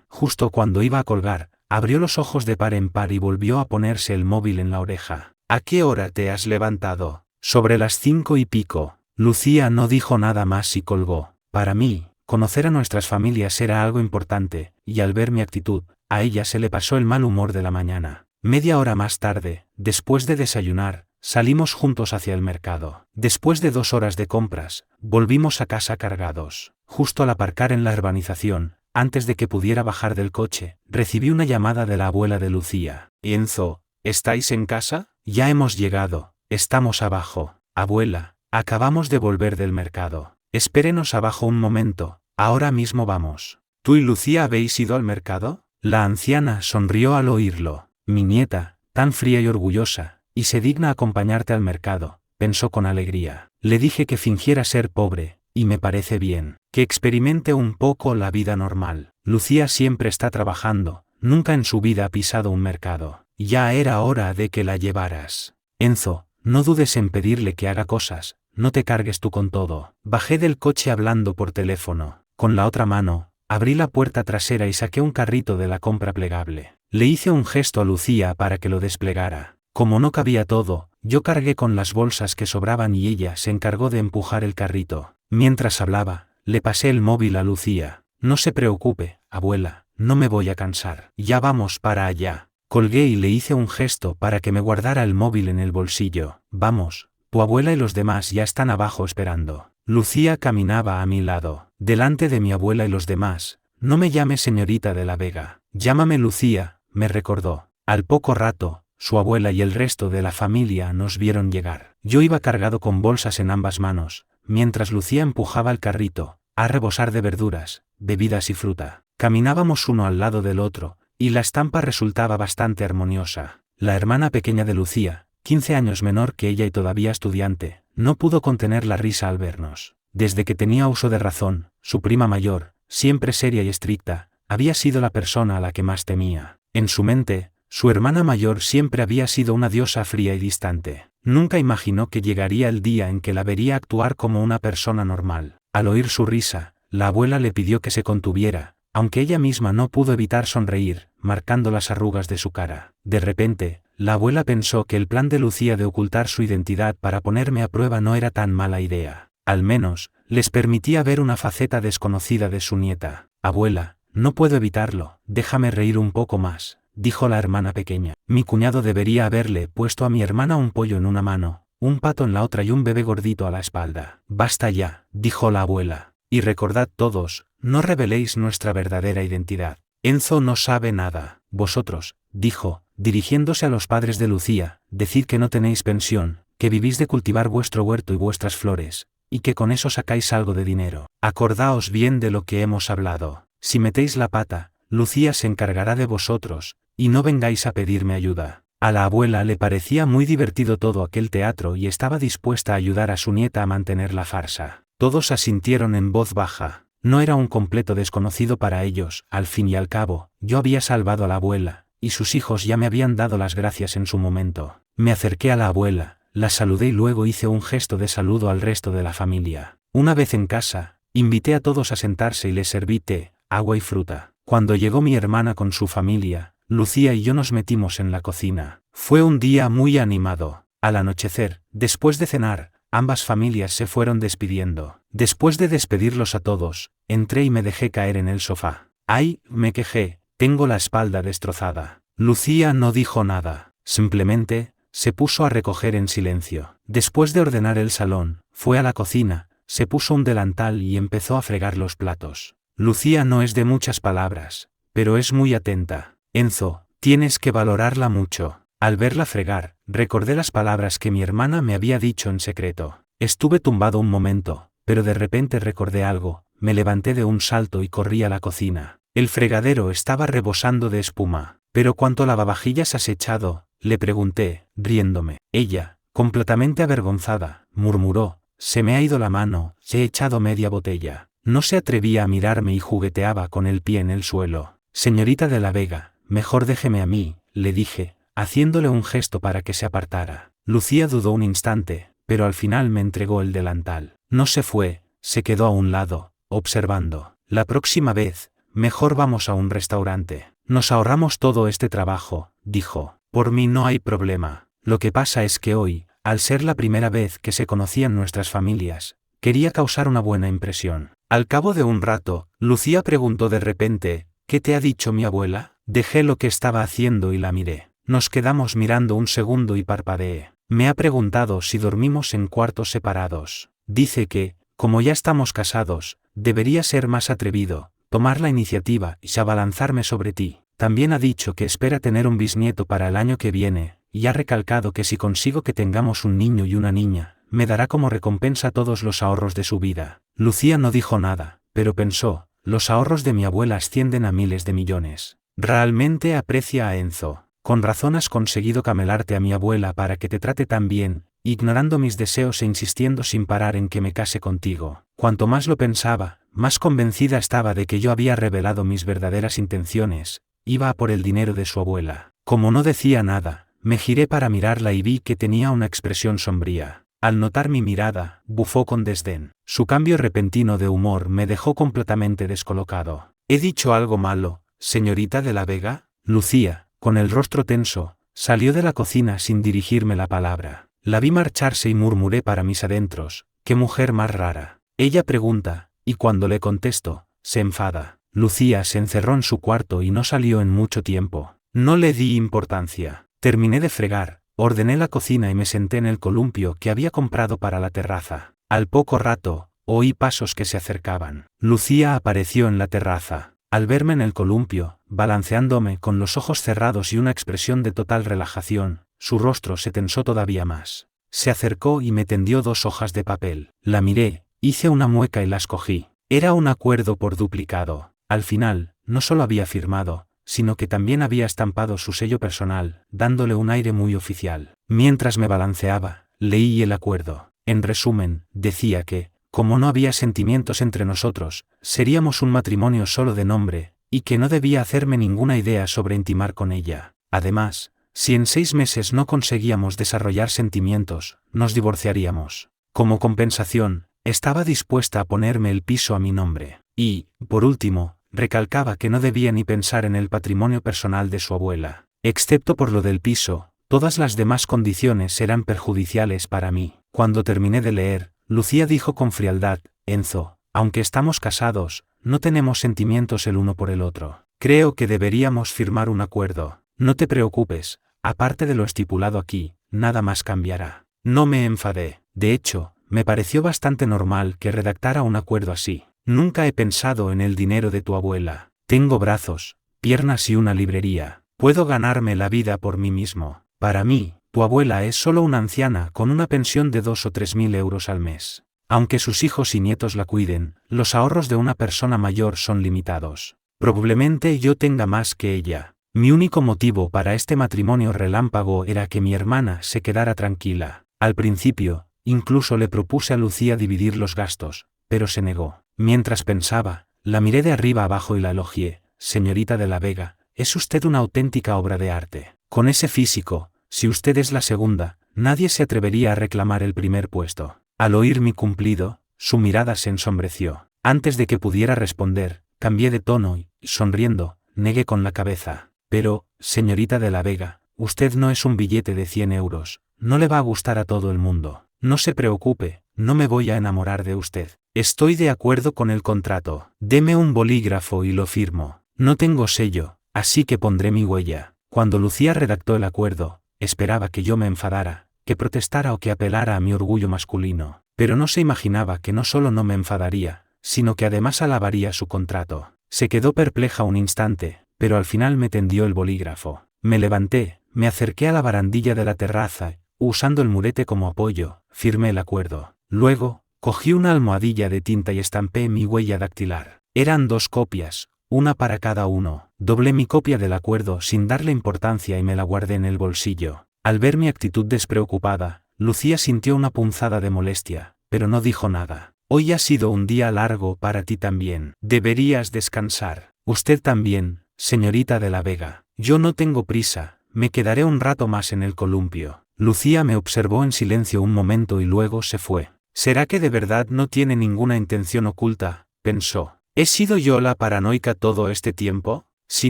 S1: justo cuando iba a colgar, abrió los ojos de par en par y volvió a ponerse el móvil en la oreja. ¿A qué hora te has levantado? Sobre las 5 y pico. Lucía no dijo nada más y colgó. Para mí, conocer a nuestras familias era algo importante, y al ver mi actitud, a ella se le pasó el mal humor de la mañana. Media hora más tarde, después de desayunar, salimos juntos hacia el mercado. Después de 2 horas de compras, volvimos a casa cargados. Justo al aparcar en la urbanización, antes de que pudiera bajar del coche, recibí una llamada de la abuela de Lucía. Enzo, ¿estáis en casa? Ya hemos llegado, estamos abajo. Abuela, acabamos de volver del mercado. Espérenos abajo un momento, ahora mismo vamos. ¿Tú y Lucía habéis ido al mercado? La anciana sonrió al oírlo. Mi nieta, tan fría y orgullosa, y se digna acompañarte al mercado, pensó con alegría. Le dije que fingiera ser pobre, y me parece bien. Que experimente un poco la vida normal. Lucía siempre está trabajando, nunca en su vida ha pisado un mercado. Ya era hora de que la llevaras. Enzo, no dudes en pedirle que haga cosas, no te cargues tú con todo. Bajé del coche hablando por teléfono. Con la otra mano, abrí la puerta trasera y saqué un carrito de la compra plegable. Le hice un gesto a Lucía para que lo desplegara. Como no cabía todo, yo cargué con las bolsas que sobraban y ella se encargó de empujar el carrito. Mientras hablaba, le pasé el móvil a Lucía. No se preocupe, abuela, no me voy a cansar. Ya vamos para allá. Colgué y le hice un gesto para que me guardara el móvil en el bolsillo. Vamos, tu abuela y los demás ya están abajo esperando. Lucía caminaba a mi lado, delante de mi abuela y los demás. No me llames señorita de la Vega. Llámame Lucía, me recordó. Al poco rato, su abuela y el resto de la familia nos vieron llegar. Yo iba cargado con bolsas en ambas manos, mientras Lucía empujaba el carrito, a rebosar de verduras, bebidas y fruta. Caminábamos uno al lado del otro, y la estampa resultaba bastante armoniosa. La hermana pequeña de Lucía, 15 años menor que ella y todavía estudiante, no pudo contener la risa al vernos. Desde que tenía uso de razón, su prima mayor, siempre seria y estricta, había sido la persona a la que más temía. En su mente, su hermana mayor siempre había sido una diosa fría y distante. Nunca imaginó que llegaría el día en que la vería actuar como una persona normal. Al oír su risa, la abuela le pidió que se contuviera, aunque ella misma no pudo evitar sonreír, marcando las arrugas de su cara. De repente, la abuela pensó que el plan de Lucía de ocultar su identidad para ponerme a prueba no era tan mala idea. Al menos, les permitía ver una faceta desconocida de su nieta. Abuela, no puedo evitarlo, déjame reír un poco más, dijo la hermana pequeña. Mi cuñado debería haberle puesto a mi hermana un pollo en una mano, un pato en la otra y un bebé gordito a la espalda. Basta ya, dijo la abuela. Y recordad todos, no reveléis nuestra verdadera identidad. Enzo no sabe nada. Vosotros, dijo, dirigiéndose a los padres de Lucía, decid que no tenéis pensión, que vivís de cultivar vuestro huerto y vuestras flores, y que con eso sacáis algo de dinero. Acordaos bien de lo que hemos hablado. Si metéis la pata, Lucía se encargará de vosotros, y no vengáis a pedirme ayuda. A la abuela le parecía muy divertido todo aquel teatro y estaba dispuesta a ayudar a su nieta a mantener la farsa. Todos asintieron en voz baja. No era un completo desconocido para ellos, al fin y al cabo, yo había salvado a la abuela, y sus hijos ya me habían dado las gracias en su momento. Me acerqué a la abuela, la saludé y luego hice un gesto de saludo al resto de la familia. Una vez en casa, invité a todos a sentarse y les serví té, agua y fruta. Cuando llegó mi hermana con su familia, Lucía y yo nos metimos en la cocina. Fue un día muy animado. Al anochecer, después de cenar, ambas familias se fueron despidiendo. Después de despedirlos a todos, entré y me dejé caer en el sofá. ¡Ay!, me quejé, tengo la espalda destrozada. Lucía no dijo nada, simplemente se puso a recoger en silencio. Después de ordenar el salón, fue a la cocina, se puso un delantal y empezó a fregar los platos. Lucía no es de muchas palabras, pero es muy atenta. Enzo, tienes que valorarla mucho. Al verla fregar, recordé las palabras que mi hermana me había dicho en secreto. Estuve tumbado un momento, pero de repente recordé algo, me levanté de un salto y corrí a la cocina. El fregadero estaba rebosando de espuma. ¿Pero cuánto lavavajillas has echado?, le pregunté, riéndome. Ella, completamente avergonzada, murmuró, se me ha ido la mano, he echado media botella. No se atrevía a mirarme y jugueteaba con el pie en el suelo. Señorita de la Vega, mejor déjeme a mí, le dije, haciéndole un gesto para que se apartara. Lucía dudó un instante, pero al final me entregó el delantal. No se fue, se quedó a un lado, observando. La próxima vez, mejor vamos a un restaurante. Nos ahorramos todo este trabajo, dijo. Por mí no hay problema. Lo que pasa es que hoy, al ser la primera vez que se conocían nuestras familias, quería causar una buena impresión. Al cabo de un rato, Lucía preguntó de repente, ¿qué te ha dicho mi abuela? Dejé lo que estaba haciendo y la miré. Nos quedamos mirando un segundo y parpadeé. Me ha preguntado si dormimos en cuartos separados. Dice que, como ya estamos casados, debería ser más atrevido, tomar la iniciativa y abalanzarme sobre ti. También ha dicho que espera tener un bisnieto para el año que viene, y ha recalcado que si consigo que tengamos un niño y una niña, me dará como recompensa todos los ahorros de su vida. Lucía no dijo nada, pero pensó, los ahorros de mi abuela ascienden a miles de millones. Realmente aprecia a Enzo. Con razón has conseguido camelarte a mi abuela para que te trate tan bien, ignorando mis deseos e insistiendo sin parar en que me case contigo. Cuanto más lo pensaba, más convencida estaba de que yo había revelado mis verdaderas intenciones, iba a por el dinero de su abuela. Como no decía nada, me giré para mirarla y vi que tenía una expresión sombría. Al notar mi mirada, bufó con desdén. Su cambio repentino de humor me dejó completamente descolocado. ¿He dicho algo malo, señorita de la Vega? Lucía, con el rostro tenso, salió de la cocina sin dirigirme la palabra. La vi marcharse y murmuré para mis adentros, qué mujer más rara. Ella pregunta, y cuando le contesto, se enfada. Lucía se encerró en su cuarto y no salió en mucho tiempo. No le di importancia. Terminé de fregar, ordené la cocina y me senté en el columpio que había comprado para la terraza. Al poco rato, oí pasos que se acercaban. Lucía apareció en la terraza. Al verme en el columpio, balanceándome con los ojos cerrados y una expresión de total relajación, su rostro se tensó todavía más. Se acercó y me tendió 2 hojas de papel. La miré, hice una mueca y las cogí. Era un acuerdo por duplicado. Al final, no solo había firmado, sino que también había estampado su sello personal, dándole un aire muy oficial. Mientras me balanceaba, leí el acuerdo. En resumen, decía que, como no había sentimientos entre nosotros, seríamos un matrimonio solo de nombre, y que no debía hacerme ninguna idea sobre intimar con ella. Además, si en 6 meses no conseguíamos desarrollar sentimientos, nos divorciaríamos. Como compensación, estaba dispuesta a ponerme el piso a mi nombre. Y, por último, recalcaba que no debía ni pensar en el patrimonio personal de su abuela. Excepto por lo del piso, todas las demás condiciones eran perjudiciales para mí. Cuando terminé de leer, Lucía dijo con frialdad, Enzo, aunque estamos casados, no tenemos sentimientos el uno por el otro. Creo que deberíamos firmar un acuerdo. No te preocupes, aparte de lo estipulado aquí, nada más cambiará. No me enfadé. De hecho, me pareció bastante normal que redactara un acuerdo así. Nunca he pensado en el dinero de tu abuela. Tengo brazos, piernas y una librería. Puedo ganarme la vida por mí mismo. Para mí, tu abuela es solo una anciana con una pensión de 2 o 3 mil euros al mes. Aunque sus hijos y nietos la cuiden, los ahorros de una persona mayor son limitados. Probablemente yo tenga más que ella. Mi único motivo para este matrimonio relámpago era que mi hermana se quedara tranquila. Al principio, incluso le propuse a Lucía dividir los gastos, pero se negó. Mientras pensaba, la miré de arriba abajo y la elogié. Señorita de la Vega, es usted una auténtica obra de arte. Con ese físico, si usted es la segunda, nadie se atrevería a reclamar el primer puesto. Al oír mi cumplido, su mirada se ensombreció. Antes de que pudiera responder, cambié de tono y, sonriendo, negué con la cabeza. Pero, señorita de la Vega, usted no es un billete de 100 euros, no le va a gustar a todo el mundo. No se preocupe, no me voy a enamorar de usted. Estoy de acuerdo con el contrato. Deme un bolígrafo y lo firmo. No tengo sello, así que pondré mi huella. Cuando Lucía redactó el acuerdo, esperaba que yo me enfadara, que protestara o que apelara a mi orgullo masculino. Pero no se imaginaba que no solo no me enfadaría, sino que además alabaría su contrato. Se quedó perpleja un instante, pero al final me tendió el bolígrafo. Me levanté, me acerqué a la barandilla de la terraza, usando el murete como apoyo, firmé el acuerdo. Luego, cogí una almohadilla de tinta y estampé mi huella dactilar. Eran 2 copias, una para cada uno. Doblé mi copia del acuerdo sin darle importancia y me la guardé en el bolsillo. Al ver mi actitud despreocupada, Lucía sintió una punzada de molestia, pero no dijo nada. Hoy ha sido un día largo para ti también. Deberías descansar. Usted también, señorita de la Vega. Yo no tengo prisa, me quedaré un rato más en el columpio. Lucía me observó en silencio un momento y luego se fue. ¿Será que de verdad no tiene ninguna intención oculta?, pensó. ¿He sido yo la paranoica todo este tiempo? Si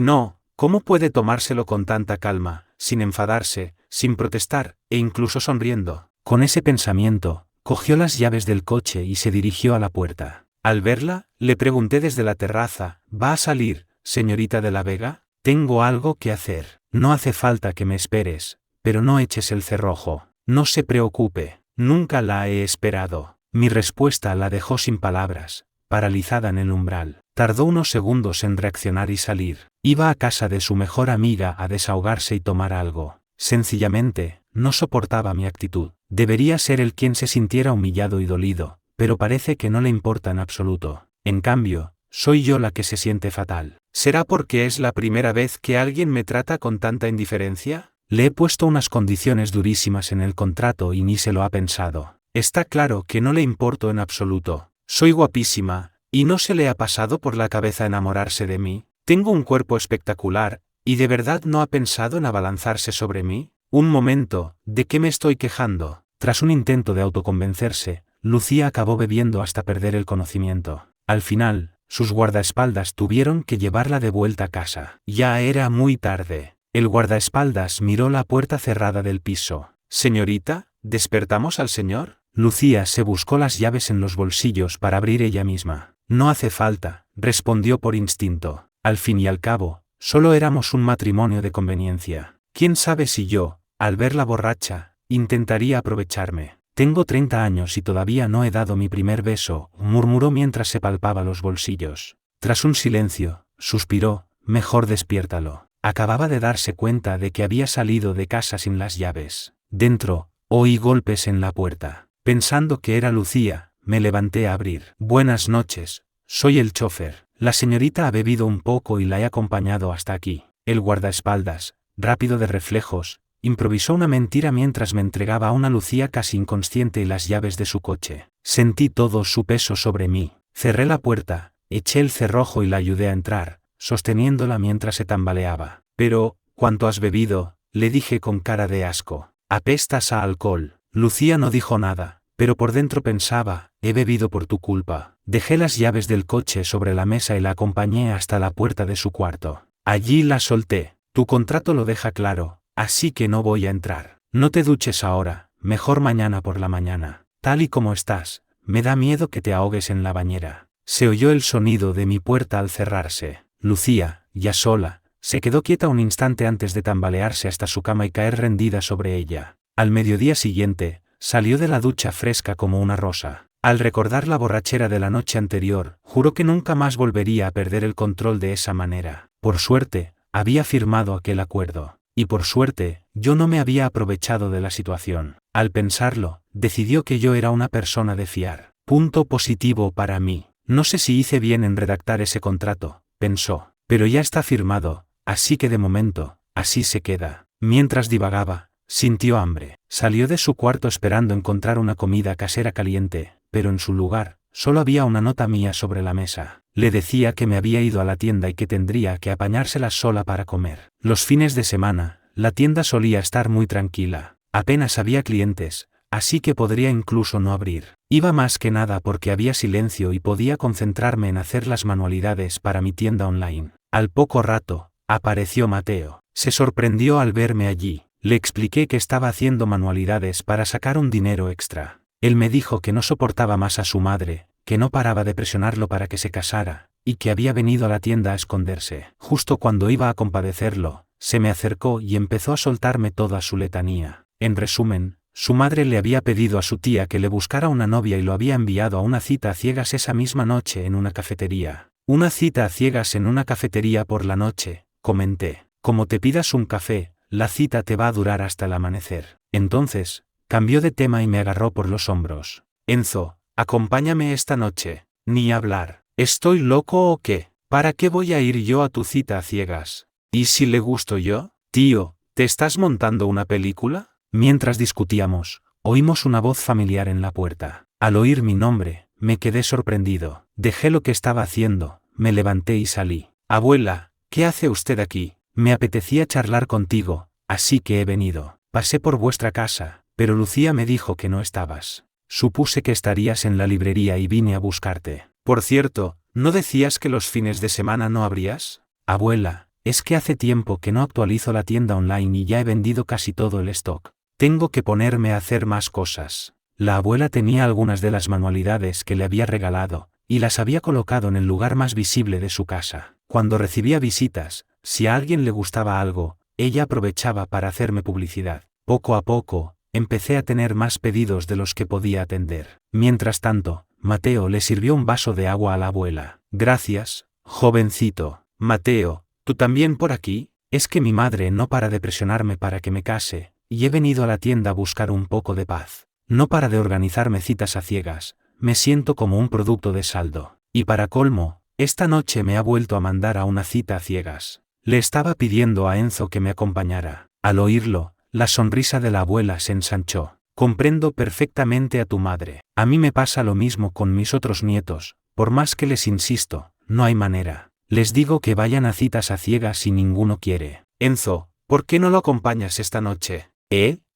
S1: no, ¿cómo puede tomárselo con tanta calma, sin enfadarse, sin protestar, e incluso sonriendo? Con ese pensamiento, cogió las llaves del coche y se dirigió a la puerta. Al verla, le pregunté desde la terraza, ¿va a salir, señorita de la Vega? Tengo algo que hacer. No hace falta que me esperes, pero no eches el cerrojo. No se preocupe, nunca la he esperado. Mi respuesta la dejó sin palabras, paralizada en el umbral. Tardó unos segundos en reaccionar y salir. Iba a casa de su mejor amiga a desahogarse y tomar algo. Sencillamente, no soportaba mi actitud. Debería ser él quien se sintiera humillado y dolido, pero parece que no le importa en absoluto. En cambio, soy yo la que se siente fatal. ¿Será porque es la primera vez que alguien me trata con tanta indiferencia? Le he puesto unas condiciones durísimas en el contrato y ni se lo ha pensado. Está claro que no le importo en absoluto. Soy guapísima, ¿y no se le ha pasado por la cabeza enamorarse de mí? Tengo un cuerpo espectacular, ¿y de verdad no ha pensado en abalanzarse sobre mí? Un momento, ¿de qué me estoy quejando? Tras un intento de autoconvencerse, Lucía acabó bebiendo hasta perder el conocimiento. Al final, sus guardaespaldas tuvieron que llevarla de vuelta a casa. Ya era muy tarde. El guardaespaldas miró la puerta cerrada del piso. «Señorita, ¿despertamos al señor?» Lucía se buscó las llaves en los bolsillos para abrir ella misma. «No hace falta», respondió por instinto. Al fin y al cabo, solo éramos un matrimonio de conveniencia. ¿Quién sabe si yo, al verla borracha, intentaría aprovecharme? «Tengo 30 años y todavía no he dado mi primer beso», murmuró mientras se palpaba los bolsillos. Tras un silencio, suspiró, «Mejor despiértalo». Acababa de darse cuenta de que había salido de casa sin las llaves. Dentro, oí golpes en la puerta. Pensando que era Lucía, me levanté a abrir. «Buenas noches, soy el chofer. La señorita ha bebido un poco y la he acompañado hasta aquí». El guardaespaldas, rápido de reflejos, improvisó una mentira mientras me entregaba a una Lucía casi inconsciente y las llaves de su coche. Sentí todo su peso sobre mí. Cerré la puerta, eché el cerrojo y la ayudé a entrar, sosteniéndola mientras se tambaleaba. «Pero, ¿cuánto has bebido?», le dije con cara de asco. «Apestas a alcohol». Lucía no dijo nada, pero por dentro pensaba, «He bebido por tu culpa». Dejé las llaves del coche sobre la mesa y la acompañé hasta la puerta de su cuarto. Allí la solté. «Tu contrato lo deja claro, así que no voy a entrar. No te duches ahora, mejor mañana por la mañana. Tal y como estás, me da miedo que te ahogues en la bañera». Se oyó el sonido de mi puerta al cerrarse. Lucía, ya sola, se quedó quieta un instante antes de tambalearse hasta su cama y caer rendida sobre ella. Al mediodía siguiente, salió de la ducha fresca como una rosa. Al recordar la borrachera de la noche anterior, juró que nunca más volvería a perder el control de esa manera. Por suerte, había firmado aquel acuerdo. Y por suerte, yo no me había aprovechado de la situación. Al pensarlo, decidió que yo era una persona de fiar. Punto positivo para mí. No sé si hice bien en redactar ese contrato, pensó. Pero ya está firmado, así que de momento, así se queda. Mientras divagaba, sintió hambre. Salió de su cuarto esperando encontrar una comida casera caliente, pero en su lugar, solo había una nota mía sobre la mesa. Le decía que me había ido a la tienda y que tendría que apañárselas sola para comer. Los fines de semana, la tienda solía estar muy tranquila. Apenas había clientes, así que podría incluso no abrir. Iba más que nada porque había silencio y podía concentrarme en hacer las manualidades para mi tienda online. Al poco rato, apareció Mateo. Se sorprendió al verme allí. Le expliqué que estaba haciendo manualidades para sacar un dinero extra. Él me dijo que no soportaba más a su madre, que no paraba de presionarlo para que se casara, y que había venido a la tienda a esconderse. Justo cuando iba a compadecerlo, se me acercó y empezó a soltarme toda su letanía. En resumen, su madre le había pedido a su tía que le buscara una novia y lo había enviado a una cita a ciegas esa misma noche en una cafetería. Una cita a ciegas en una cafetería por la noche, comenté. Como te pidas un café, la cita te va a durar hasta el amanecer. Entonces, cambió de tema y me agarró por los hombros. Enzo, acompáñame esta noche. Ni hablar. ¿Estoy loco o qué? ¿Para qué voy a ir yo a tu cita a ciegas? ¿Y si le gusto yo? Tío, ¿te estás montando una película? Mientras discutíamos, oímos una voz familiar en la puerta. Al oír mi nombre, me quedé sorprendido. Dejé lo que estaba haciendo, me levanté y salí. Abuela, ¿qué hace usted aquí? Me apetecía charlar contigo, así que he venido. Pasé por vuestra casa, pero Lucía me dijo que no estabas. Supuse que estarías en la librería y vine a buscarte. Por cierto, ¿no decías que los fines de semana no abrías? Abuela, es que hace tiempo que no actualizo la tienda online y ya he vendido casi todo el stock. Tengo que ponerme a hacer más cosas. La abuela tenía algunas de las manualidades que le había regalado, y las había colocado en el lugar más visible de su casa. Cuando recibía visitas, si a alguien le gustaba algo, ella aprovechaba para hacerme publicidad. Poco a poco, empecé a tener más pedidos de los que podía atender. Mientras tanto, Mateo le sirvió un vaso de agua a la abuela. Gracias, jovencito. Mateo, ¿tú también por aquí? Es que mi madre no para de presionarme para que me case, y he venido a la tienda a buscar un poco de paz. No para de organizarme citas a ciegas, me siento como un producto de saldo. Y para colmo, esta noche me ha vuelto a mandar a una cita a ciegas. Le estaba pidiendo a Enzo que me acompañara. Al oírlo, la sonrisa de la abuela se ensanchó. Comprendo perfectamente a tu madre. A mí me pasa lo mismo con mis otros nietos, por más que les insisto, no hay manera. Les digo que vayan a citas a ciegas y ninguno quiere. Enzo, ¿por qué no lo acompañas esta noche?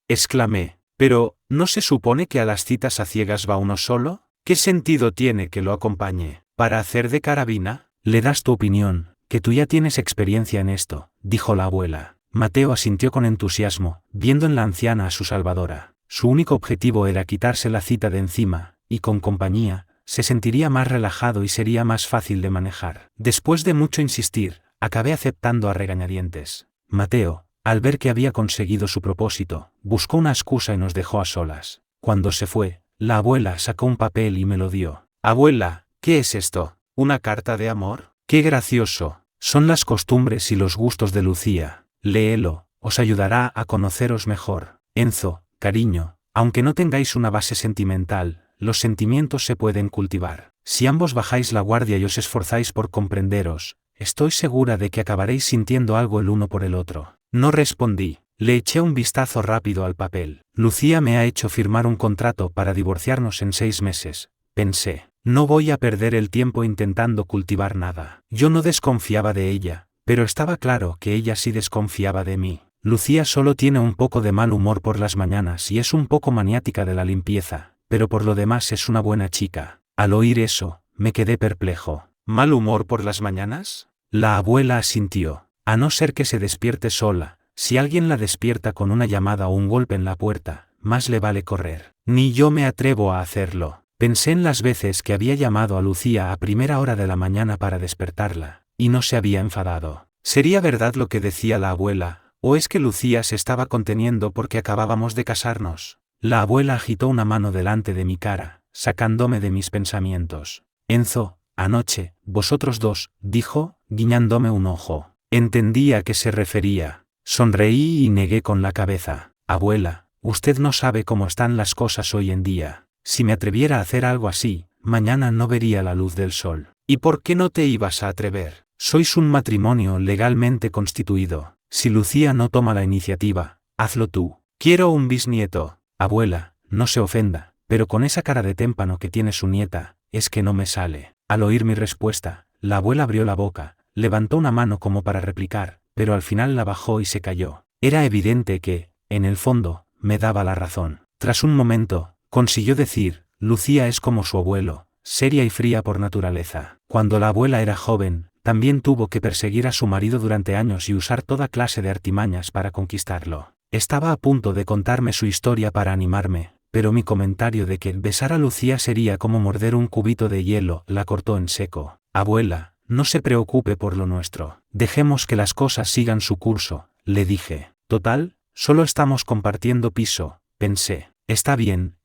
S1: Exclamé. Pero, ¿no se supone que a las citas a ciegas va uno solo? ¿Qué sentido tiene que lo acompañe? ¿Para hacer de carabina? Le das tu opinión, que tú ya tienes experiencia en esto, dijo la abuela. Mateo asintió con entusiasmo, viendo en la anciana a su salvadora. Su único objetivo era quitarse la cita de encima, y con compañía, se sentiría más relajado y sería más fácil de manejar. Después de mucho insistir, acabé aceptando a regañadientes. Mateo, al ver que había conseguido su propósito, buscó una excusa y nos dejó a solas. Cuando se fue, la abuela sacó un papel y me lo dio. Abuela, ¿qué es esto? ¿Una carta de amor? ¡Qué gracioso! Son las costumbres y los gustos de Lucía. Léelo, os ayudará a conoceros mejor. Enzo, cariño, aunque no tengáis una base sentimental, los sentimientos se pueden cultivar. Si ambos bajáis la guardia y os esforzáis por comprenderos, estoy segura de que acabaréis sintiendo algo el uno por el otro. No respondí. Le eché un vistazo rápido al papel. Lucía me ha hecho firmar un contrato para divorciarnos en 6 meses, pensé. No voy a perder el tiempo intentando cultivar nada. Yo no desconfiaba de ella, pero estaba claro que ella sí desconfiaba de mí. Lucía solo tiene un poco de mal humor por las mañanas y es un poco maniática de la limpieza, pero por lo demás es una buena chica. Al oír eso, me quedé perplejo. ¿Mal humor por las mañanas? La abuela asintió. A no ser que se despierte sola. Si alguien la despierta con una llamada o un golpe en la puerta, más le vale correr. Ni yo me atrevo a hacerlo. Pensé en las veces que había llamado a Lucía a primera hora de la mañana para despertarla, y no se había enfadado. ¿Sería verdad lo que decía la abuela, o es que Lucía se estaba conteniendo porque acabábamos de casarnos? La abuela agitó una mano delante de mi cara, sacándome de mis pensamientos. Enzo, anoche, vosotros dos, dijo, guiñándome un ojo. Entendí a qué se refería. Sonreí y negué con la cabeza. Abuela, usted no sabe cómo están las cosas hoy en día. Si me atreviera a hacer algo así, mañana no vería la luz del sol. ¿Y por qué no te ibas a atrever? Sois un matrimonio legalmente constituido. Si Lucía no toma la iniciativa, hazlo tú. Quiero un bisnieto. Abuela, no se ofenda, pero con esa cara de témpano que tiene su nieta, es que no me sale. Al oír mi respuesta, la abuela abrió la boca, levantó una mano como para replicar, pero al final la bajó y se calló. Era evidente que, en el fondo, me daba la razón. Tras un momento, consiguió decir, Lucía es como su abuelo, seria y fría por naturaleza. Cuando la abuela era joven, también tuvo que perseguir a su marido durante años y usar toda clase de artimañas para conquistarlo. Estaba a punto de contarme su historia para animarme, pero mi comentario de que besar a Lucía sería como morder un cubito de hielo la cortó en seco. Abuela, no se preocupe por lo nuestro. Dejemos que las cosas sigan su curso, le dije. Total, solo estamos compartiendo piso, pensé. Está bien,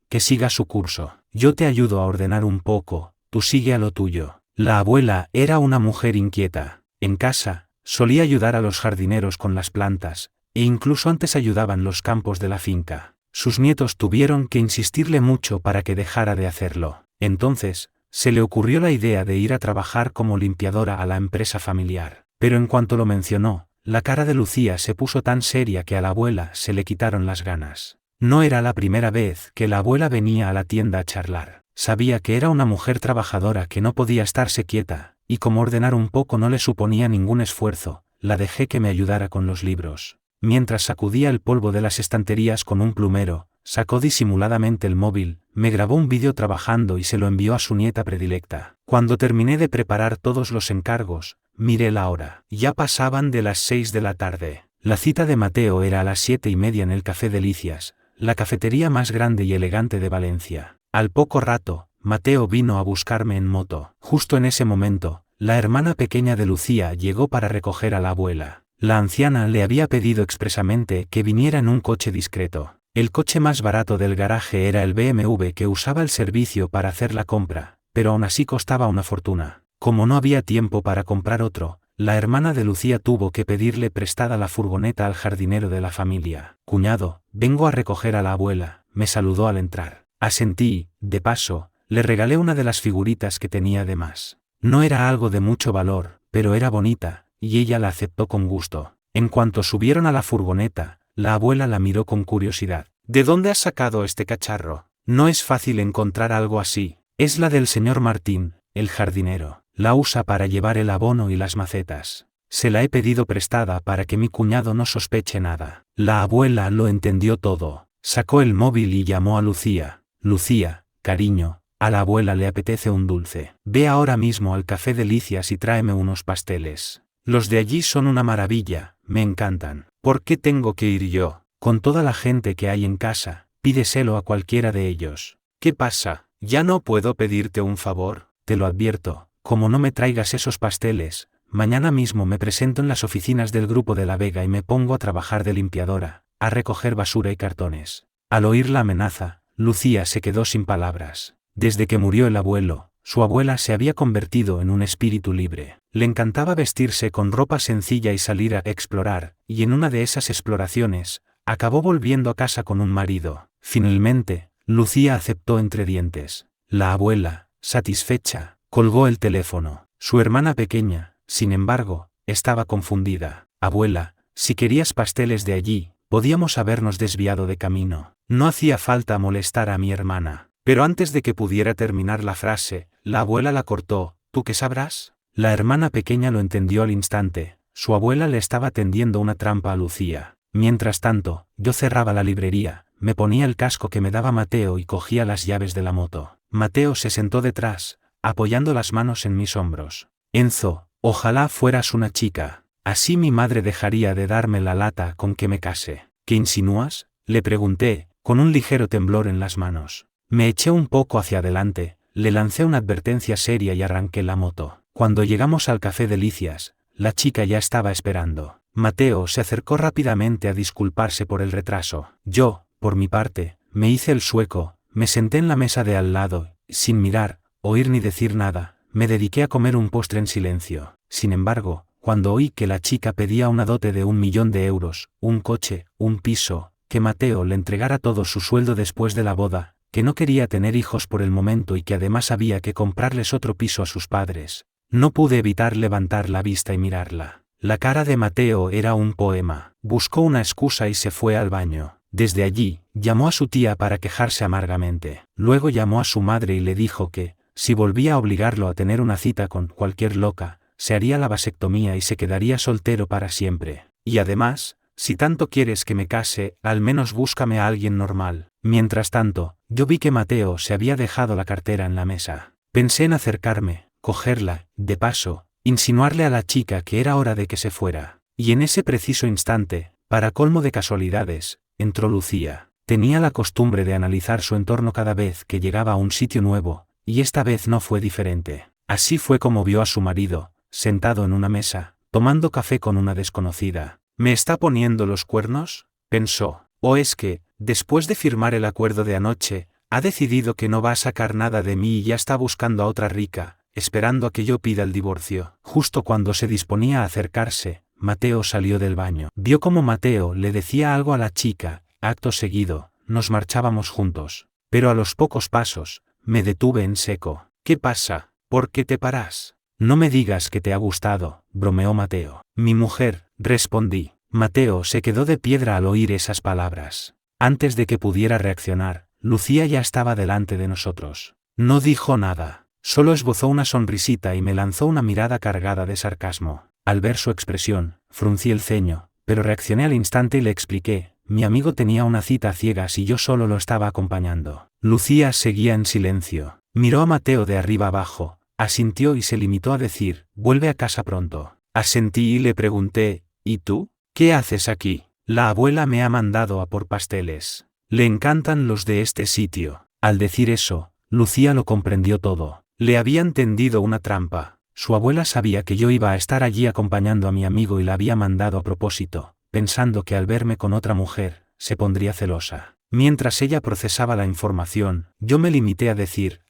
S1: que siga su curso. Yo te ayudo a ordenar un poco, tú sigue a lo tuyo. La abuela era una mujer inquieta. En casa, solía ayudar a los jardineros con las plantas, e incluso antes ayudaban los campos de la finca. Sus nietos tuvieron que insistirle mucho para que dejara de hacerlo. Entonces, se le ocurrió la idea de ir a trabajar como limpiadora a la empresa familiar. Pero en cuanto lo mencionó, la cara de Lucía se puso tan seria que a la abuela se le quitaron las ganas. No era la primera vez que la abuela venía a la tienda a charlar. Sabía que era una mujer trabajadora que no podía estarse quieta, y como ordenar un poco no le suponía ningún esfuerzo, la dejé que me ayudara con los libros. Mientras sacudía el polvo de las estanterías con un plumero, sacó disimuladamente el móvil, me grabó un vídeo trabajando y se lo envió a su nieta predilecta. Cuando terminé de preparar todos los encargos, miré la hora. Ya pasaban de las 6 de la tarde. La cita de Mateo era a las 7:30 en el Café Delicias, la cafetería más grande y elegante de Valencia. Al poco rato, Mateo vino a buscarme en moto. Justo en ese momento, la hermana pequeña de Lucía llegó para recoger a la abuela. La anciana le había pedido expresamente que viniera en un coche discreto. El coche más barato del garaje era el BMW que usaba el servicio para hacer la compra, pero aún así costaba una fortuna. Como no había tiempo para comprar otro, la hermana de Lucía tuvo que pedirle prestada la furgoneta al jardinero de la familia. Cuñado, vengo a recoger a la abuela, me saludó al entrar. Asentí, de paso, le regalé una de las figuritas que tenía de más. No era algo de mucho valor, pero era bonita, y ella la aceptó con gusto. En cuanto subieron a la furgoneta, la abuela la miró con curiosidad. ¿De dónde has sacado este cacharro? No es fácil encontrar algo así. Es la del señor Martín, el jardinero. La usa para llevar el abono y las macetas. Se la he pedido prestada para que mi cuñado no sospeche nada. La abuela lo entendió todo. Sacó el móvil y llamó a Lucía. Lucía, cariño, a la abuela le apetece un dulce. Ve ahora mismo al Café Delicias y tráeme unos pasteles. Los de allí son una maravilla, me encantan. ¿Por qué tengo que ir yo? Con toda la gente que hay en casa, pídeselo a cualquiera de ellos. ¿Qué pasa? ¿Ya no puedo pedirte un favor? Te lo advierto, como no me traigas esos pasteles, mañana mismo me presento en las oficinas del Grupo de la Vega y me pongo a trabajar de limpiadora, a recoger basura y cartones. Al oír la amenaza, Lucía se quedó sin palabras. Desde que murió el abuelo, su abuela se había convertido en un espíritu libre. Le encantaba vestirse con ropa sencilla y salir a explorar, y en una de esas exploraciones, acabó volviendo a casa con un marido. Finalmente, Lucía aceptó entre dientes. La abuela, satisfecha, colgó el teléfono. Su hermana pequeña, sin embargo, estaba confundida. Abuela, si querías pasteles de allí, podíamos habernos desviado de camino. No hacía falta molestar a mi hermana. Pero antes de que pudiera terminar la frase, la abuela la cortó. ¿Tú qué sabrás? La hermana pequeña lo entendió al instante. Su abuela le estaba tendiendo una trampa a Lucía. Mientras tanto, yo cerraba la librería, me ponía el casco que me daba Mateo y cogía las llaves de la moto. Mateo se sentó detrás, apoyando las manos en mis hombros. Enzo, ojalá fueras una chica. Así mi madre dejaría de darme la lata con que me case. ¿Qué insinúas?, le pregunté, con un ligero temblor en las manos. Me eché un poco hacia adelante, le lancé una advertencia seria y arranqué la moto. Cuando llegamos al Café Delicias, la chica ya estaba esperando. Mateo se acercó rápidamente a disculparse por el retraso. Yo, por mi parte, me hice el sueco, Me senté en la mesa de al lado, sin mirar, oír ni decir nada, me dediqué a comer un postre en silencio. Sin embargo, cuando oí que la chica pedía una dote de 1.000.000 de euros, un coche, un piso, que Mateo le entregara todo su sueldo después de la boda, que no quería tener hijos por el momento y que además había que comprarles otro piso a sus padres, no pude evitar levantar la vista y mirarla. La cara de Mateo era un poema. Buscó una excusa y se fue al baño. Desde allí, llamó a su tía para quejarse amargamente. Luego llamó a su madre y le dijo que, si volvía a obligarlo a tener una cita con cualquier loca, se haría la vasectomía y se quedaría soltero para siempre. Y además, si tanto quieres que me case, al menos búscame a alguien normal. Mientras tanto, yo vi que Mateo se había dejado la cartera en la mesa. Pensé en acercarme, cogerla, de paso, insinuarle a la chica que era hora de que se fuera. Y en ese preciso instante, para colmo de casualidades, entró Lucía. Tenía la costumbre de analizar su entorno cada vez que llegaba a un sitio nuevo, y esta vez no fue diferente. Así fue como vio a su marido, sentado en una mesa, tomando café con una desconocida. ¿Me está poniendo los cuernos?, pensó. ¿O es que, después de firmar el acuerdo de anoche, ha decidido que no va a sacar nada de mí y ya está buscando a otra rica, esperando a que yo pida el divorcio? Justo cuando se disponía a acercarse, Mateo salió del baño. Vio como Mateo le decía algo a la chica. Acto seguido, nos marchábamos juntos. Pero a los pocos pasos, me detuve en seco. ¿Qué pasa? ¿Por qué te paras? No me digas que te ha gustado, bromeó Mateo. Mi mujer, respondí. Mateo se quedó de piedra al oír esas palabras. Antes de que pudiera reaccionar, Lucía ya estaba delante de nosotros. No dijo nada, solo esbozó una sonrisita y me lanzó una mirada cargada de sarcasmo. Al ver su expresión, fruncí el ceño, pero reaccioné al instante y le expliqué. Mi amigo tenía una cita a ciegas y yo solo lo estaba acompañando. Lucía seguía en silencio. Miró a Mateo de arriba abajo, asintió y se limitó a decir, vuelve a casa pronto. Asentí y le pregunté, ¿y tú? ¿Qué haces aquí? La abuela me ha mandado a por pasteles. Le encantan los de este sitio. Al decir eso, Lucía lo comprendió todo. Le habían tendido una trampa. Su abuela sabía que yo iba a estar allí acompañando a mi amigo y la había mandado a propósito, pensando que al verme con otra mujer, se pondría celosa. Mientras ella procesaba la información, yo me limité a decir,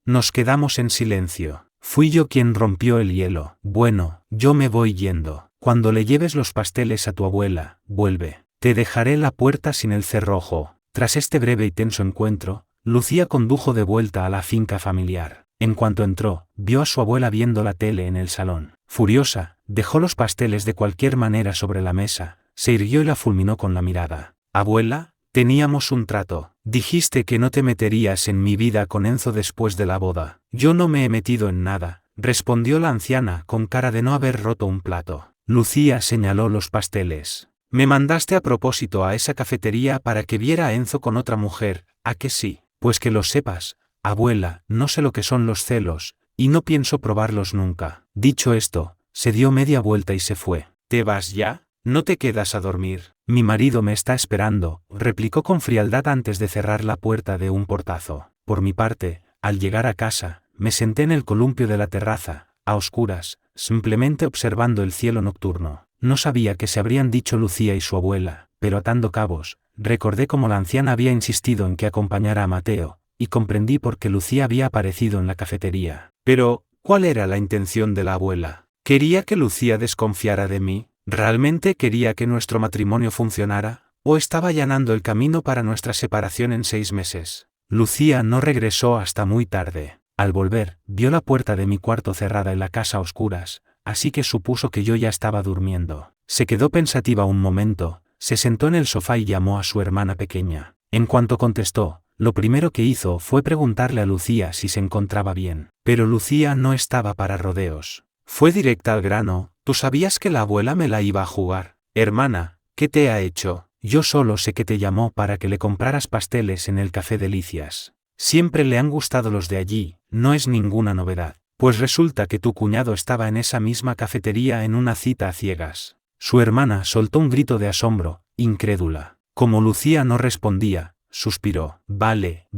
S1: nos quedamos en silencio. Fui yo quien rompió el hielo. Bueno, yo me voy yendo. Cuando le lleves los pasteles a tu abuela, vuelve. Te dejaré la puerta sin el cerrojo. Tras este breve y tenso encuentro, Lucía condujo de vuelta a la finca familiar. En cuanto entró, vio a su abuela viendo la tele en el salón. Furiosa, dejó los pasteles de cualquier manera sobre la mesa, se irguió y la fulminó con la mirada. Abuela, teníamos un trato. Dijiste que no te meterías en mi vida con Enzo después de la boda. Yo no me he metido en nada, respondió la anciana con cara de no haber roto un plato. Lucía señaló los pasteles. Me mandaste a propósito a esa cafetería para que viera a Enzo con otra mujer, ¿a que sí? Pues que lo sepas, abuela, no sé lo que son los celos, y no pienso probarlos nunca. Dicho esto, se dio media vuelta y se fue. ¿Te vas ya? ¿No te quedas a dormir? Mi marido me está esperando, replicó con frialdad antes de cerrar la puerta de un portazo. Por mi parte, al llegar a casa, me senté en el columpio de la terraza, a oscuras, simplemente observando el cielo nocturno. No sabía qué se habrían dicho Lucía y su abuela, pero atando cabos, recordé cómo la anciana había insistido en que acompañara a Mateo, y comprendí por qué Lucía había aparecido en la cafetería. Pero, ¿cuál era la intención de la abuela? ¿Quería que Lucía desconfiara de mí? ¿Realmente quería que nuestro matrimonio funcionara? ¿O estaba allanando el camino para nuestra separación en 6 meses? Lucía no regresó hasta muy tarde. Al volver, vio la puerta de mi cuarto cerrada en la casa a oscuras, así que supuso que yo ya estaba durmiendo. Se quedó pensativa un momento, se sentó en el sofá y llamó a su hermana pequeña. En cuanto contestó, lo primero que hizo fue preguntarle a Lucía si se encontraba bien. Pero Lucía no estaba para rodeos. Fue directa al grano. ¿Tú sabías que la abuela me la iba a jugar? Hermana, ¿qué te ha hecho? Yo solo sé que te llamó para que le compraras pasteles en el Café Delicias. Siempre le han gustado los de allí, no es ninguna novedad. Pues resulta que tu cuñado estaba en esa misma cafetería en una cita a ciegas. Su hermana soltó un grito de asombro, incrédula. Como Lucía no respondía, suspiró. Vale.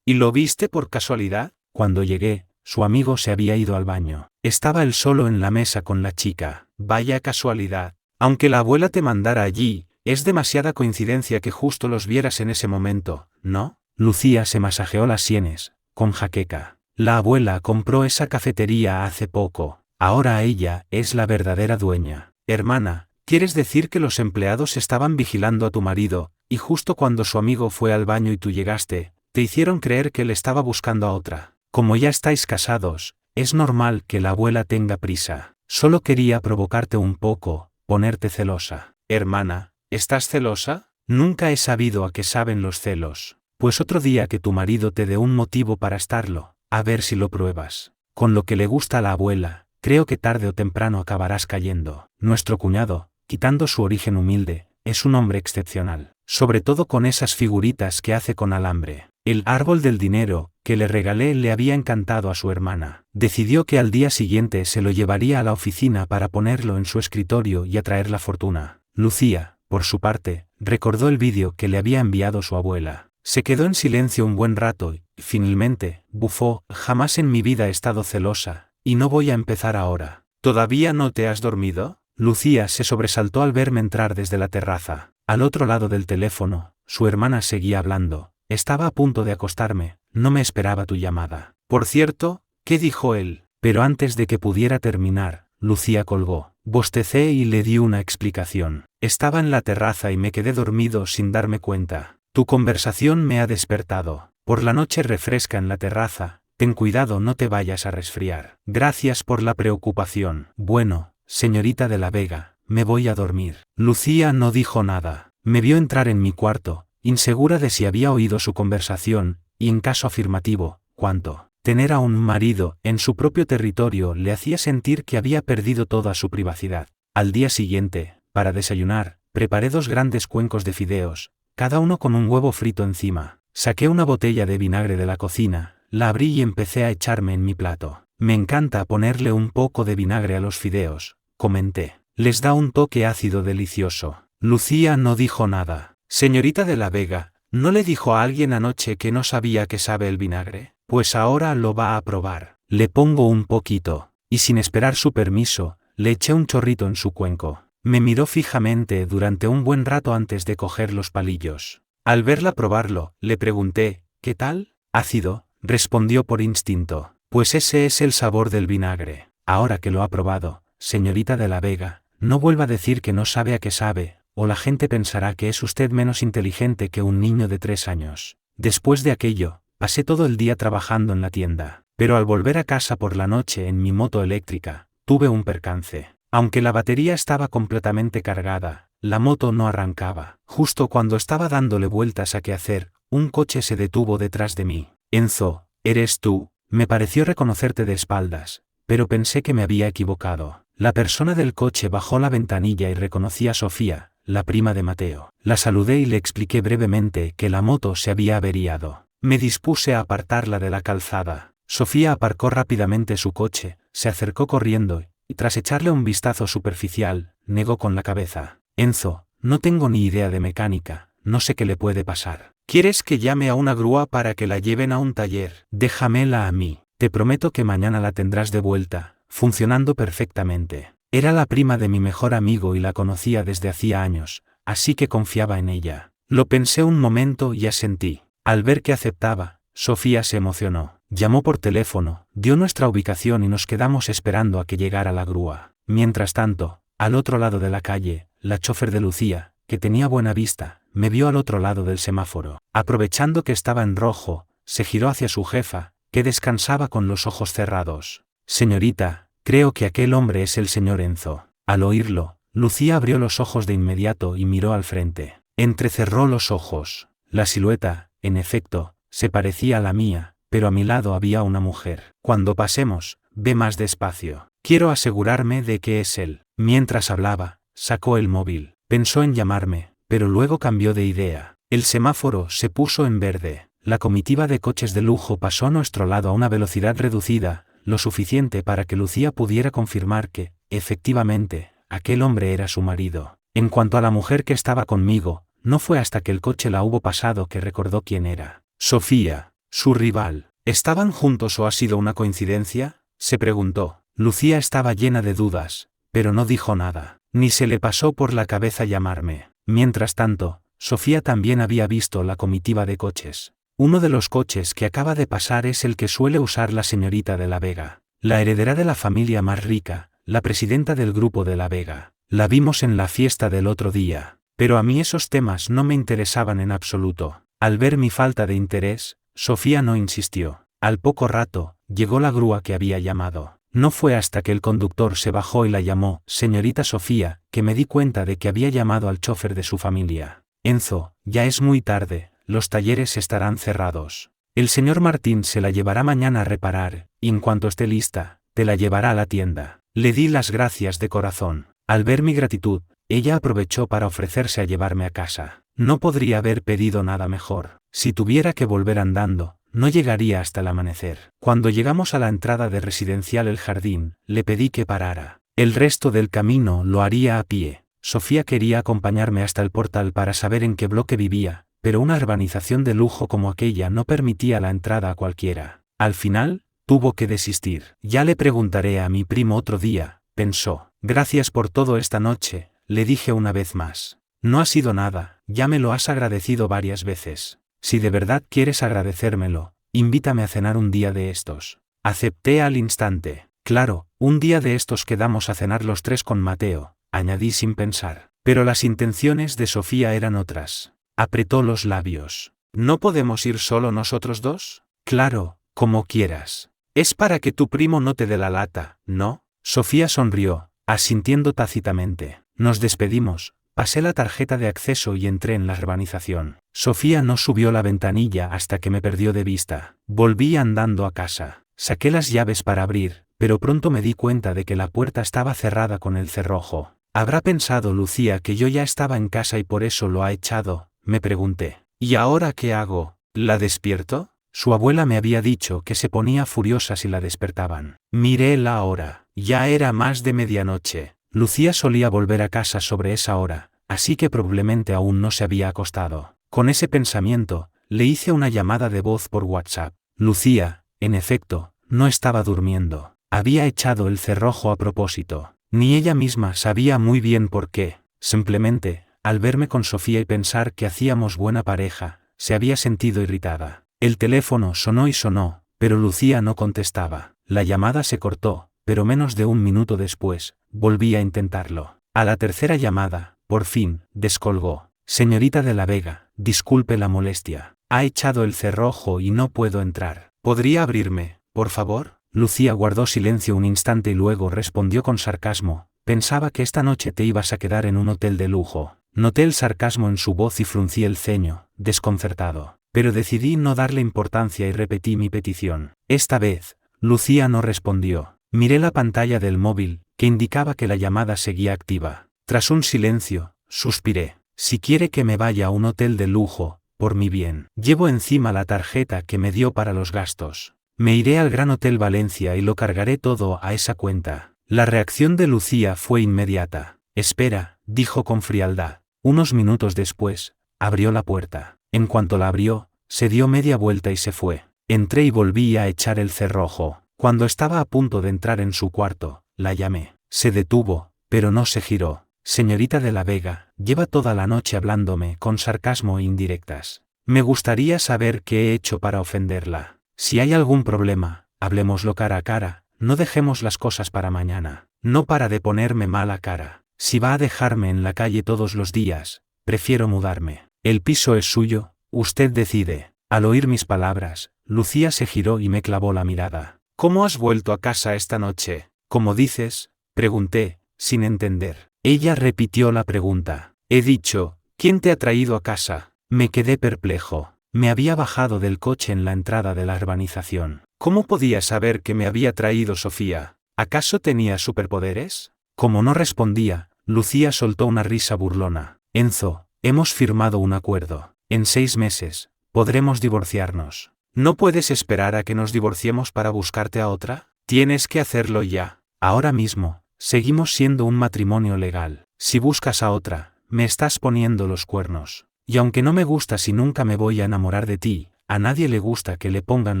S1: ¿Y lo viste por casualidad? Cuando llegué, su amigo se había ido al baño. Estaba él solo en la mesa con la chica. Vaya casualidad. Aunque la abuela te mandara allí, es demasiada coincidencia que justo los vieras en ese momento, ¿no? Lucía se masajeó las sienes, con jaqueca. La abuela compró esa cafetería hace poco. Ahora ella es la verdadera dueña. Hermana, ¿quieres decir que los empleados estaban vigilando a tu marido, y justo cuando su amigo fue al baño y tú llegaste, te hicieron creer que él estaba buscando a otra? Como ya estáis casados, es normal que la abuela tenga prisa. Solo quería provocarte un poco, ponerte celosa. Hermana, ¿estás celosa? Nunca he sabido a qué saben los celos. Pues otro día que tu marido te dé un motivo para estarlo, a ver si lo pruebas. Con lo que le gusta a la abuela, creo que tarde o temprano acabarás cayendo. Nuestro cuñado, quitando su origen humilde, es un hombre excepcional. Sobre todo con esas figuritas que hace con alambre. El árbol del dinero, que le regalé, le había encantado a su hermana. Decidió que al día siguiente se lo llevaría a la oficina para ponerlo en su escritorio y atraer la fortuna. Lucía, por su parte, recordó el vídeo que le había enviado su abuela. Se quedó en silencio un buen rato y, finalmente, bufó: jamás en mi vida he estado celosa, y no voy a empezar ahora. ¿Todavía no te has dormido? Lucía se sobresaltó al verme entrar desde la terraza. Al otro lado del teléfono, su hermana seguía hablando. Estaba a punto de acostarme, no me esperaba tu llamada. Por cierto, ¿qué dijo él? Pero antes de que pudiera terminar, Lucía colgó. Bostecé y le di una explicación. Estaba en la terraza y me quedé dormido sin darme cuenta. Tu conversación me ha despertado. Por la noche refresca en la terraza, ten cuidado, no te vayas a resfriar. Gracias por la preocupación. Bueno, señorita de la Vega, me voy a dormir. Lucía no dijo nada. Me vio entrar en mi cuarto, insegura de si había oído su conversación, y en caso afirmativo, cuánto. Tener a un marido en su propio territorio le hacía sentir que había perdido toda su privacidad. Al día siguiente, para desayunar, preparé 2 grandes cuencos de fideos, cada uno con un huevo frito encima. Saqué una botella de vinagre de la cocina, la abrí y empecé a echarme en mi plato. Me encanta ponerle un poco de vinagre a los fideos, comenté. Les da un toque ácido delicioso. Lucía no dijo nada. Señorita de la Vega, ¿no le dijo a alguien anoche que no sabía qué sabe el vinagre? Pues ahora lo va a probar. Le pongo un poquito, y sin esperar su permiso, le eché un chorrito en su cuenco. Me miró fijamente durante un buen rato antes de coger los palillos. Al verla probarlo, le pregunté: ¿qué tal? Ácido, respondió por instinto. Pues ese es el sabor del vinagre. Ahora que lo ha probado, señorita de la Vega, no vuelva a decir que no sabe a qué sabe, o la gente pensará que es usted menos inteligente que un niño de 3 años. Después de aquello, pasé todo el día trabajando en la tienda, pero al volver a casa por la noche en mi moto eléctrica, tuve un percance. Aunque la batería estaba completamente cargada, la moto no arrancaba. Justo cuando estaba dándole vueltas a qué hacer, un coche se detuvo detrás de mí. Enzo, ¿eres tú? Me pareció reconocerte de espaldas, pero pensé que me había equivocado. La persona del coche bajó la ventanilla y reconocí a Sofía, la prima de Mateo. La saludé y le expliqué brevemente que la moto se había averiado. Me dispuse a apartarla de la calzada. Sofía aparcó rápidamente su coche, se acercó corriendo y tras echarle un vistazo superficial, negó con la cabeza. Enzo, no tengo ni idea de mecánica, no sé qué le puede pasar. ¿Quieres que llame a una grúa para que la lleven a un taller? Déjamela a mí. Te prometo que mañana la tendrás de vuelta, funcionando perfectamente. Era la prima de mi mejor amigo y la conocía desde hacía años, así que confiaba en ella. Lo pensé un momento y asentí. Al ver que aceptaba, Sofía se emocionó. Llamó por teléfono, dio nuestra ubicación y nos quedamos esperando a que llegara la grúa. Mientras tanto, al otro lado de la calle, la chofer de Lucía, que tenía buena vista, me vio al otro lado del semáforo. Aprovechando que estaba en rojo, se giró hacia su jefa, que descansaba con los ojos cerrados. Señorita, creo que aquel hombre es el señor Enzo. Al oírlo, Lucía abrió los ojos de inmediato y miró al frente. Entrecerró los ojos. La silueta, en efecto, se parecía a la mía, pero a mi lado había una mujer. Cuando pasemos, ve más despacio. Quiero asegurarme de que es él. Mientras hablaba, sacó el móvil. Pensó en llamarme, pero luego cambió de idea. El semáforo se puso en verde. La comitiva de coches de lujo pasó a nuestro lado a una velocidad reducida, lo suficiente para que Lucía pudiera confirmar que, efectivamente, aquel hombre era su marido. En cuanto a la mujer que estaba conmigo, no fue hasta que el coche la hubo pasado que recordó quién era. Sofía, su rival. ¿Estaban juntos o ha sido una coincidencia?, se preguntó. Lucía estaba llena de dudas, pero no dijo nada. Ni se le pasó por la cabeza llamarme. Mientras tanto, Sofía también había visto la comitiva de coches. Uno de los coches que acaba de pasar es el que suele usar la señorita de la Vega, la heredera de la familia más rica, la presidenta del grupo de la Vega. La vimos en la fiesta del otro día, pero a mí esos temas no me interesaban en absoluto. Al ver mi falta de interés, Sofía no insistió. Al poco rato, llegó la grúa que había llamado. No fue hasta que el conductor se bajó y la llamó, señorita Sofía, que me di cuenta de que había llamado al chofer de su familia. Enzo, ya es muy tarde, los talleres estarán cerrados. El señor Martín se la llevará mañana a reparar, y en cuanto esté lista, te la llevará a la tienda. Le di las gracias de corazón. Al ver mi gratitud, ella aprovechó para ofrecerse a llevarme a casa. No podría haber pedido nada mejor. Si tuviera que volver andando, no llegaría hasta el amanecer. Cuando llegamos a la entrada de Residencial El Jardín, le pedí que parara. El resto del camino lo haría a pie. Sofía quería acompañarme hasta el portal para saber en qué bloque vivía, pero una urbanización de lujo como aquella no permitía la entrada a cualquiera. Al final, tuvo que desistir. Ya le preguntaré a mi primo otro día, pensó. Gracias por todo esta noche, le dije una vez más. No ha sido nada, ya me lo has agradecido varias veces. Si de verdad quieres agradecérmelo, invítame a cenar un día de estos. Acepté al instante. Claro, un día de estos quedamos a cenar los tres con Mateo, añadí sin pensar. Pero las intenciones de Sofía eran otras. Apretó los labios. ¿No podemos ir solo nosotros dos? Claro, como quieras. Es para que tu primo no te dé la lata, ¿no? Sofía sonrió, asintiendo tácitamente. Nos despedimos, pasé la tarjeta de acceso y entré en la urbanización. Sofía no subió la ventanilla hasta que me perdió de vista. Volví andando a casa. Saqué las llaves para abrir, pero pronto me di cuenta de que la puerta estaba cerrada con el cerrojo. ¿Habrá pensado Lucía que yo ya estaba en casa y por eso lo ha echado?, me pregunté. ¿Y ahora qué hago? ¿La despierto? Su abuela me había dicho que se ponía furiosa si la despertaban. Miré la hora. Ya era más de medianoche. Lucía solía volver a casa sobre esa hora, así que probablemente aún no se había acostado. Con ese pensamiento, le hice una llamada de voz por WhatsApp. Lucía, en efecto, no estaba durmiendo. Había echado el cerrojo a propósito. Ni ella misma sabía muy bien por qué. Simplemente, al verme con Sofía y pensar que hacíamos buena pareja, se había sentido irritada. El teléfono sonó y sonó, pero Lucía no contestaba. La llamada se cortó, pero menos de un minuto después, volví a intentarlo. A la tercera llamada, por fin, descolgó. Señorita de la Vega, disculpe la molestia. Ha echado el cerrojo y no puedo entrar. ¿Podría abrirme, por favor? Lucía guardó silencio un instante y luego respondió con sarcasmo. Pensaba que esta noche te ibas a quedar en un hotel de lujo. Noté el sarcasmo en su voz y fruncí el ceño, desconcertado. Pero decidí no darle importancia y repetí mi petición. Esta vez, Lucía no respondió. Miré la pantalla del móvil, que indicaba que la llamada seguía activa. Tras un silencio, suspiré. Si quiere que me vaya a un hotel de lujo, por mi bien. Llevo encima la tarjeta que me dio para los gastos. Me iré al Gran Hotel Valencia y lo cargaré todo a esa cuenta. La reacción de Lucía fue inmediata. Espera, dijo con frialdad. Unos minutos después, abrió la puerta. En cuanto la abrió, se dio media vuelta y se fue. Entré y volví a echar el cerrojo. Cuando estaba a punto de entrar en su cuarto, la llamé. Se detuvo, pero no se giró. Señorita de la Vega, lleva toda la noche hablándome con sarcasmo e indirectas. Me gustaría saber qué he hecho para ofenderla. Si hay algún problema, hablemoslo cara a cara, no dejemos las cosas para mañana. No para de ponerme mala cara. Si va a dejarme en la calle todos los días, prefiero mudarme. El piso es suyo, usted decide. Al oír mis palabras, Lucía se giró y me clavó la mirada. ¿Cómo has vuelto a casa esta noche? ¿Cómo dices? Pregunté, sin entender. Ella repitió la pregunta. He dicho, ¿quién te ha traído a casa? Me quedé perplejo. Me había bajado del coche en la entrada de la urbanización. ¿Cómo podía saber que me había traído Sofía? ¿Acaso tenía superpoderes? Como no respondía, Lucía soltó una risa burlona. Enzo, hemos firmado un acuerdo. En 6 meses, podremos divorciarnos. ¿No puedes esperar a que nos divorciemos para buscarte a otra? Tienes que hacerlo ya. Ahora mismo, seguimos siendo un matrimonio legal. Si buscas a otra, me estás poniendo los cuernos. Y aunque no me gustas y nunca me voy a enamorar de ti, a nadie le gusta que le pongan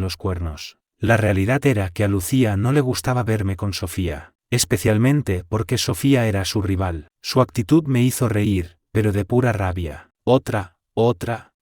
S1: los cuernos. La realidad era que a Lucía no le gustaba verme con Sofía, especialmente porque Sofía era su rival. Su actitud me hizo reír, pero de pura rabia. Otra,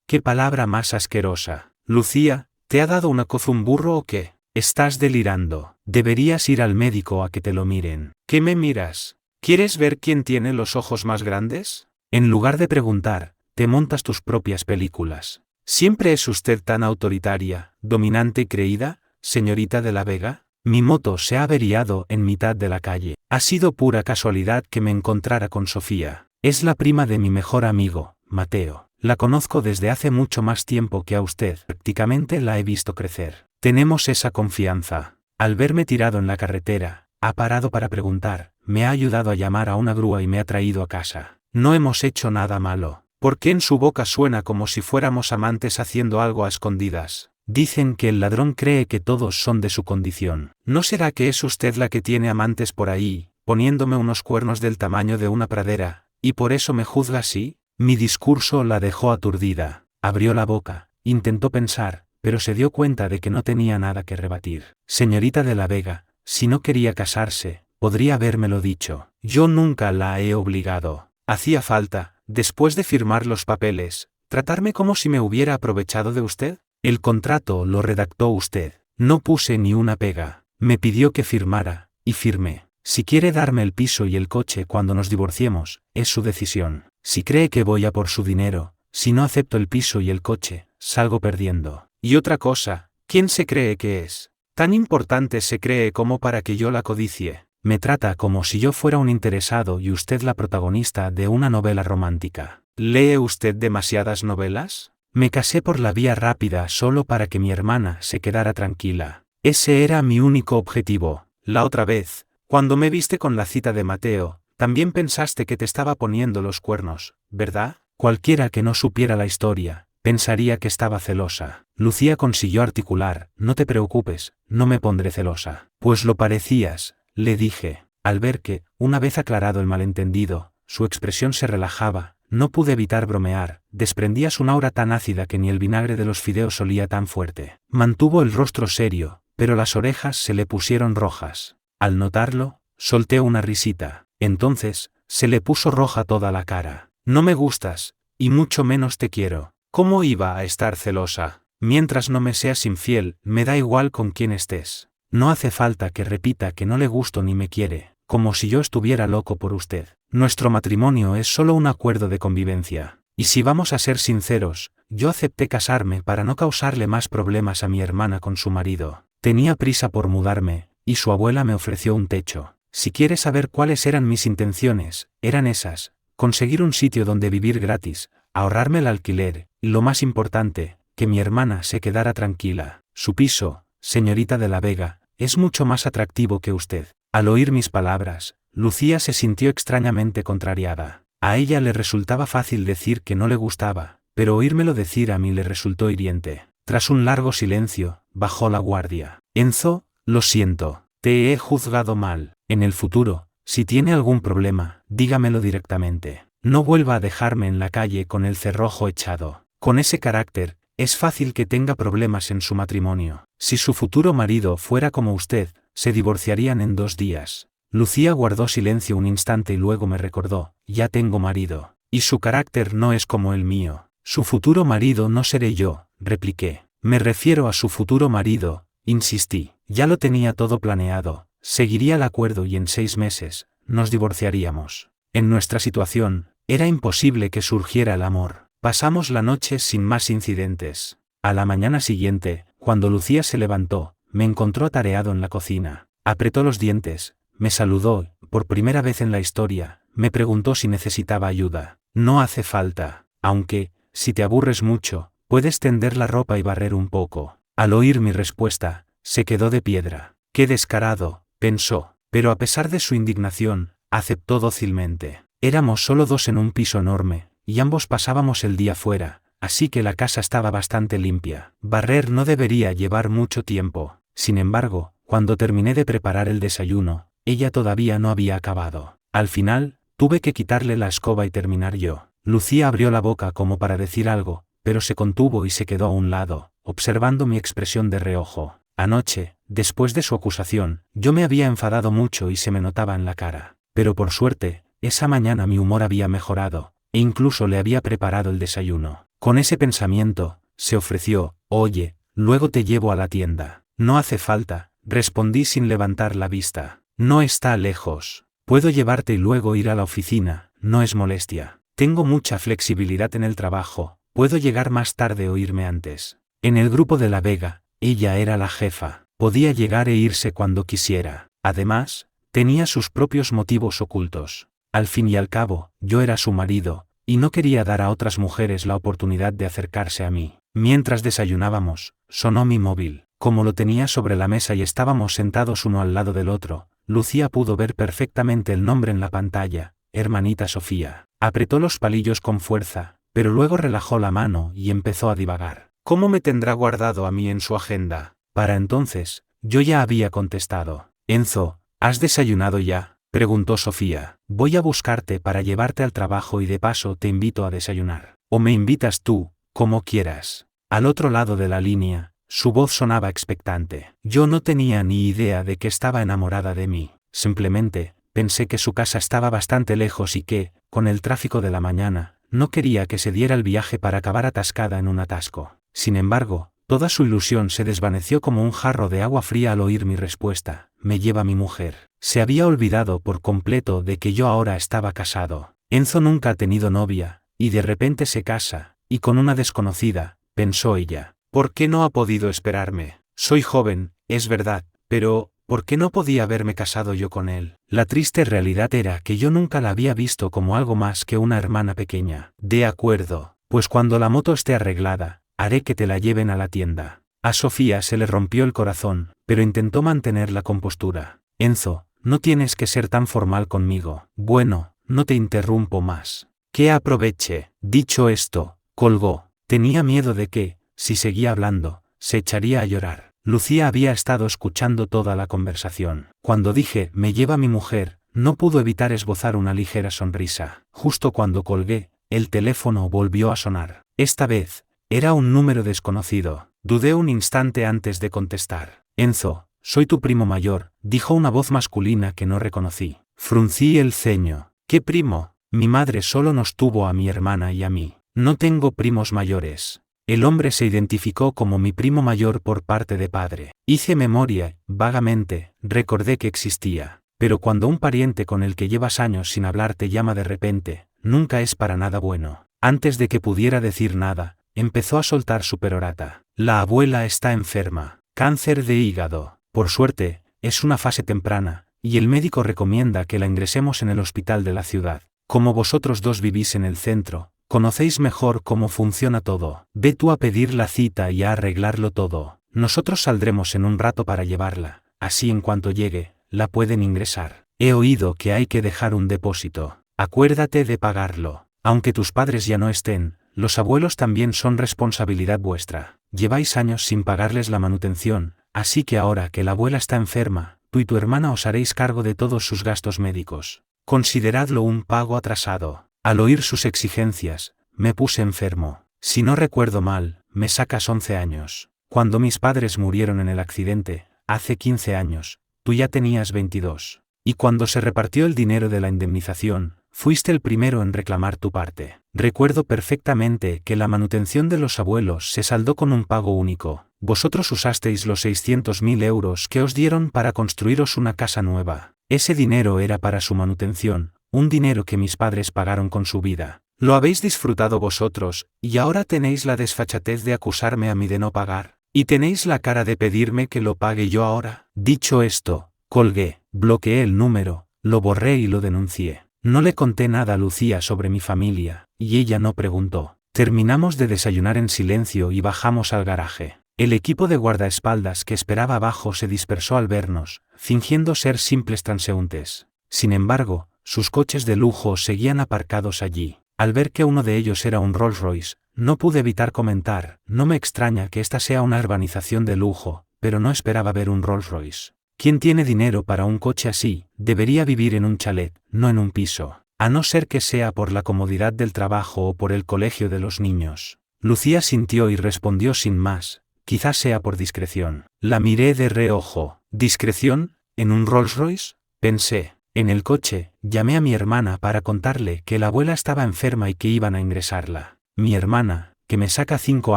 S1: qué palabra más asquerosa. Lucía, ¿te ha dado una coz un burro o qué? Estás delirando. Deberías ir al médico a que te lo miren. ¿Qué me miras? ¿Quieres ver quién tiene los ojos más grandes? En lugar de preguntar, te montas tus propias películas. ¿Siempre es usted tan autoritaria, dominante y creída, señorita de la Vega? Mi moto se ha averiado en mitad de la calle. Ha sido pura casualidad que me encontrara con Sofía. Es la prima de mi mejor amigo, Mateo. La conozco desde hace mucho más tiempo que a usted. Prácticamente la he visto crecer. Tenemos esa confianza. Al verme tirado en la carretera, ha parado para preguntar, me ha ayudado a llamar a una grúa y me ha traído a casa. No hemos hecho nada malo. ¿Por qué en su boca suena como si fuéramos amantes haciendo algo a escondidas? Dicen que el ladrón cree que todos son de su condición. ¿No será que es usted la que tiene amantes por ahí, poniéndome unos cuernos del tamaño de una pradera, y por eso me juzga así? Mi discurso la dejó aturdida. Abrió la boca, intentó pensar, pero se dio cuenta de que no tenía nada que rebatir. Señorita de la Vega, si no quería casarse, podría habérmelo dicho. Yo nunca la he obligado. Hacía falta, después de firmar los papeles, tratarme como si me hubiera aprovechado de usted. El contrato lo redactó usted. No puse ni una pega. Me pidió que firmara, y firmé. Si quiere darme el piso y el coche cuando nos divorciemos, es su decisión. Si cree que voy a por su dinero, si no acepto el piso y el coche, salgo perdiendo. Y otra cosa, ¿quién se cree que es? ¿Tan importante se cree como para que yo la codicie? Me trata como si yo fuera un interesado y usted la protagonista de una novela romántica. ¿Lee usted demasiadas novelas? Me casé por la vía rápida solo para que mi hermana se quedara tranquila. Ese era mi único objetivo. La otra vez, cuando me viste con la cita de Mateo, también pensaste que te estaba poniendo los cuernos, ¿verdad? Cualquiera que no supiera la historia, pensaría que estaba celosa. Lucía consiguió articular, no te preocupes, no me pondré celosa. Pues lo parecías, le dije. Al ver que, una vez aclarado el malentendido, su expresión se relajaba, no pude evitar bromear, desprendías un aura tan ácida que ni el vinagre de los fideos olía tan fuerte. Mantuvo el rostro serio, pero las orejas se le pusieron rojas. Al notarlo, solté una risita. Entonces, se le puso roja toda la cara. No me gustas, y mucho menos te quiero. ¿Cómo iba a estar celosa? Mientras no me seas infiel, me da igual con quién estés. No hace falta que repita que no le gusto ni me quiere, como si yo estuviera loco por usted. Nuestro matrimonio es solo un acuerdo de convivencia. Y si vamos a ser sinceros, yo acepté casarme para no causarle más problemas a mi hermana con su marido. Tenía prisa por mudarme, y su abuela me ofreció un techo. Si quieres saber cuáles eran mis intenciones, eran esas: conseguir un sitio donde vivir gratis, ahorrarme el alquiler, y lo más importante, que mi hermana se quedara tranquila. Su piso, señorita de la Vega, es mucho más atractivo que usted. Al oír mis palabras, Lucía se sintió extrañamente contrariada. A ella le resultaba fácil decir que no le gustaba, pero oírmelo decir a mí le resultó hiriente. Tras un largo silencio, bajó la guardia. Enzo, lo siento, te he juzgado mal. En el futuro, si tiene algún problema, dígamelo directamente. No vuelva a dejarme en la calle con el cerrojo echado. Con ese carácter, es fácil que tenga problemas en su matrimonio. Si su futuro marido fuera como usted, se divorciarían en 2 días. Lucía guardó silencio un instante y luego me recordó: ya tengo marido. Y su carácter no es como el mío. Su futuro marido no seré yo, repliqué. Me refiero a su futuro marido, insistí. Ya lo tenía todo planeado. Seguiría el acuerdo y en 6 meses, nos divorciaríamos. En nuestra situación, era imposible que surgiera el amor. Pasamos la noche sin más incidentes. A la mañana siguiente, cuando Lucía se levantó, me encontró atareado en la cocina. Apretó los dientes, me saludó, por primera vez en la historia, me preguntó si necesitaba ayuda. No hace falta, aunque, si te aburres mucho, puedes tender la ropa y barrer un poco. Al oír mi respuesta, se quedó de piedra. Qué descarado, pensó, pero a pesar de su indignación, aceptó dócilmente. Éramos solo 2 en un piso enorme, y ambos pasábamos el día fuera, así que la casa estaba bastante limpia. Barrer no debería llevar mucho tiempo. Sin embargo, cuando terminé de preparar el desayuno, ella todavía no había acabado. Al final, tuve que quitarle la escoba y terminar yo. Lucía abrió la boca como para decir algo, pero se contuvo y se quedó a un lado, observando mi expresión de reojo. Anoche, después de su acusación, yo me había enfadado mucho y se me notaba en la cara. Pero por suerte, esa mañana mi humor había mejorado, e incluso le había preparado el desayuno. Con ese pensamiento, se ofreció. Oye, luego te llevo a la tienda. No hace falta, respondí sin levantar la vista. No está lejos. Puedo llevarte y luego ir a la oficina, no es molestia. Tengo mucha flexibilidad en el trabajo, puedo llegar más tarde o irme antes. En el grupo de La Vega, ella era la jefa, podía llegar e irse cuando quisiera. Además, tenía sus propios motivos ocultos. Al fin y al cabo, yo era su marido, y no quería dar a otras mujeres la oportunidad de acercarse a mí. Mientras desayunábamos, sonó mi móvil. Como lo tenía sobre la mesa y estábamos sentados uno al lado del otro, Lucía pudo ver perfectamente el nombre en la pantalla, hermanita Sofía. Apretó los palillos con fuerza, pero luego relajó la mano y empezó a divagar. ¿Cómo me tendrá guardado a mí en su agenda? Para entonces, yo ya había contestado. Enzo, ¿has desayunado ya?, preguntó Sofía. Voy a buscarte para llevarte al trabajo y de paso te invito a desayunar. O me invitas tú, como quieras. Al otro lado de la línea, su voz sonaba expectante. Yo no tenía ni idea de que estaba enamorada de mí. Simplemente, pensé que su casa estaba bastante lejos y que, con el tráfico de la mañana, no quería que se diera el viaje para acabar atascada en un atasco. Sin embargo, toda su ilusión se desvaneció como un jarro de agua fría al oír mi respuesta. Me lleva mi mujer. Se había olvidado por completo de que yo ahora estaba casado. Enzo nunca ha tenido novia, y de repente se casa, y con una desconocida, pensó ella. ¿Por qué no ha podido esperarme? Soy joven, es verdad, pero ¿por qué no podía haberme casado yo con él? La triste realidad era que yo nunca la había visto como algo más que una hermana pequeña. De acuerdo, pues cuando la moto esté arreglada, haré que te la lleven a la tienda. A Sofía se le rompió el corazón, pero intentó mantener la compostura. Enzo, no tienes que ser tan formal conmigo. Bueno, no te interrumpo más. Que aproveche. Dicho esto, colgó. Tenía miedo de que, si seguía hablando, se echaría a llorar. Lucía había estado escuchando toda la conversación. Cuando dije, me lleva mi mujer, no pudo evitar esbozar una ligera sonrisa. Justo cuando colgué, el teléfono volvió a sonar. Esta vez, era un número desconocido. Dudé un instante antes de contestar. Enzo, soy tu primo mayor, dijo una voz masculina que no reconocí. Fruncí el ceño. ¿Qué primo? Mi madre solo nos tuvo a mi hermana y a mí. No tengo primos mayores. El hombre se identificó como mi primo mayor por parte de padre. Hice memoria, vagamente, recordé que existía. Pero cuando un pariente con el que llevas años sin hablar te llama de repente, nunca es para nada bueno. Antes de que pudiera decir nada, empezó a soltar su perorata. La abuela está enferma. Cáncer de hígado. Por suerte, es una fase temprana, y el médico recomienda que la ingresemos en el hospital de la ciudad. Como vosotros dos vivís en el centro, conocéis mejor cómo funciona todo. Ve tú a pedir la cita y a arreglarlo todo. Nosotros saldremos en un rato para llevarla. Así en cuanto llegue, la pueden ingresar. He oído que hay que dejar un depósito. Acuérdate de pagarlo. Aunque tus padres ya no estén, los abuelos también son responsabilidad vuestra. Lleváis años sin pagarles la manutención, así que ahora que la abuela está enferma, tú y tu hermana os haréis cargo de todos sus gastos médicos. Consideradlo un pago atrasado. Al oír sus exigencias, me puse enfermo. Si no recuerdo mal, me sacas 11 años. Cuando mis padres murieron en el accidente, hace 15 años, tú ya tenías 22. Y cuando se repartió el dinero de la indemnización, fuiste el primero en reclamar tu parte. Recuerdo perfectamente que la manutención de los abuelos se saldó con un pago único. Vosotros usasteis los 600.000 euros que os dieron para construiros una casa nueva. Ese dinero era para su manutención, un dinero que mis padres pagaron con su vida. Lo habéis disfrutado vosotros, y ahora tenéis la desfachatez de acusarme a mí de no pagar. ¿Y tenéis la cara de pedirme que lo pague yo ahora? Dicho esto, colgué, bloqueé el número, lo borré y lo denuncié. No le conté nada a Lucía sobre mi familia, y ella no preguntó. Terminamos de desayunar en silencio y bajamos al garaje. El equipo de guardaespaldas que esperaba abajo se dispersó al vernos, fingiendo ser simples transeúntes. Sin embargo, sus coches de lujo seguían aparcados allí. Al ver que uno de ellos era un Rolls Royce, no pude evitar comentar, no me extraña que esta sea una urbanización de lujo, pero no esperaba ver un Rolls Royce. Quien tiene dinero para un coche así, debería vivir en un chalet, no en un piso, a no ser que sea por la comodidad del trabajo o por el colegio de los niños. Lucía sintió y respondió sin más, quizás sea por discreción. La miré de reojo. ¿Discreción? ¿En un Rolls Royce? Pensé. En el coche, llamé a mi hermana para contarle que la abuela estaba enferma y que iban a ingresarla. Mi hermana, que me saca 5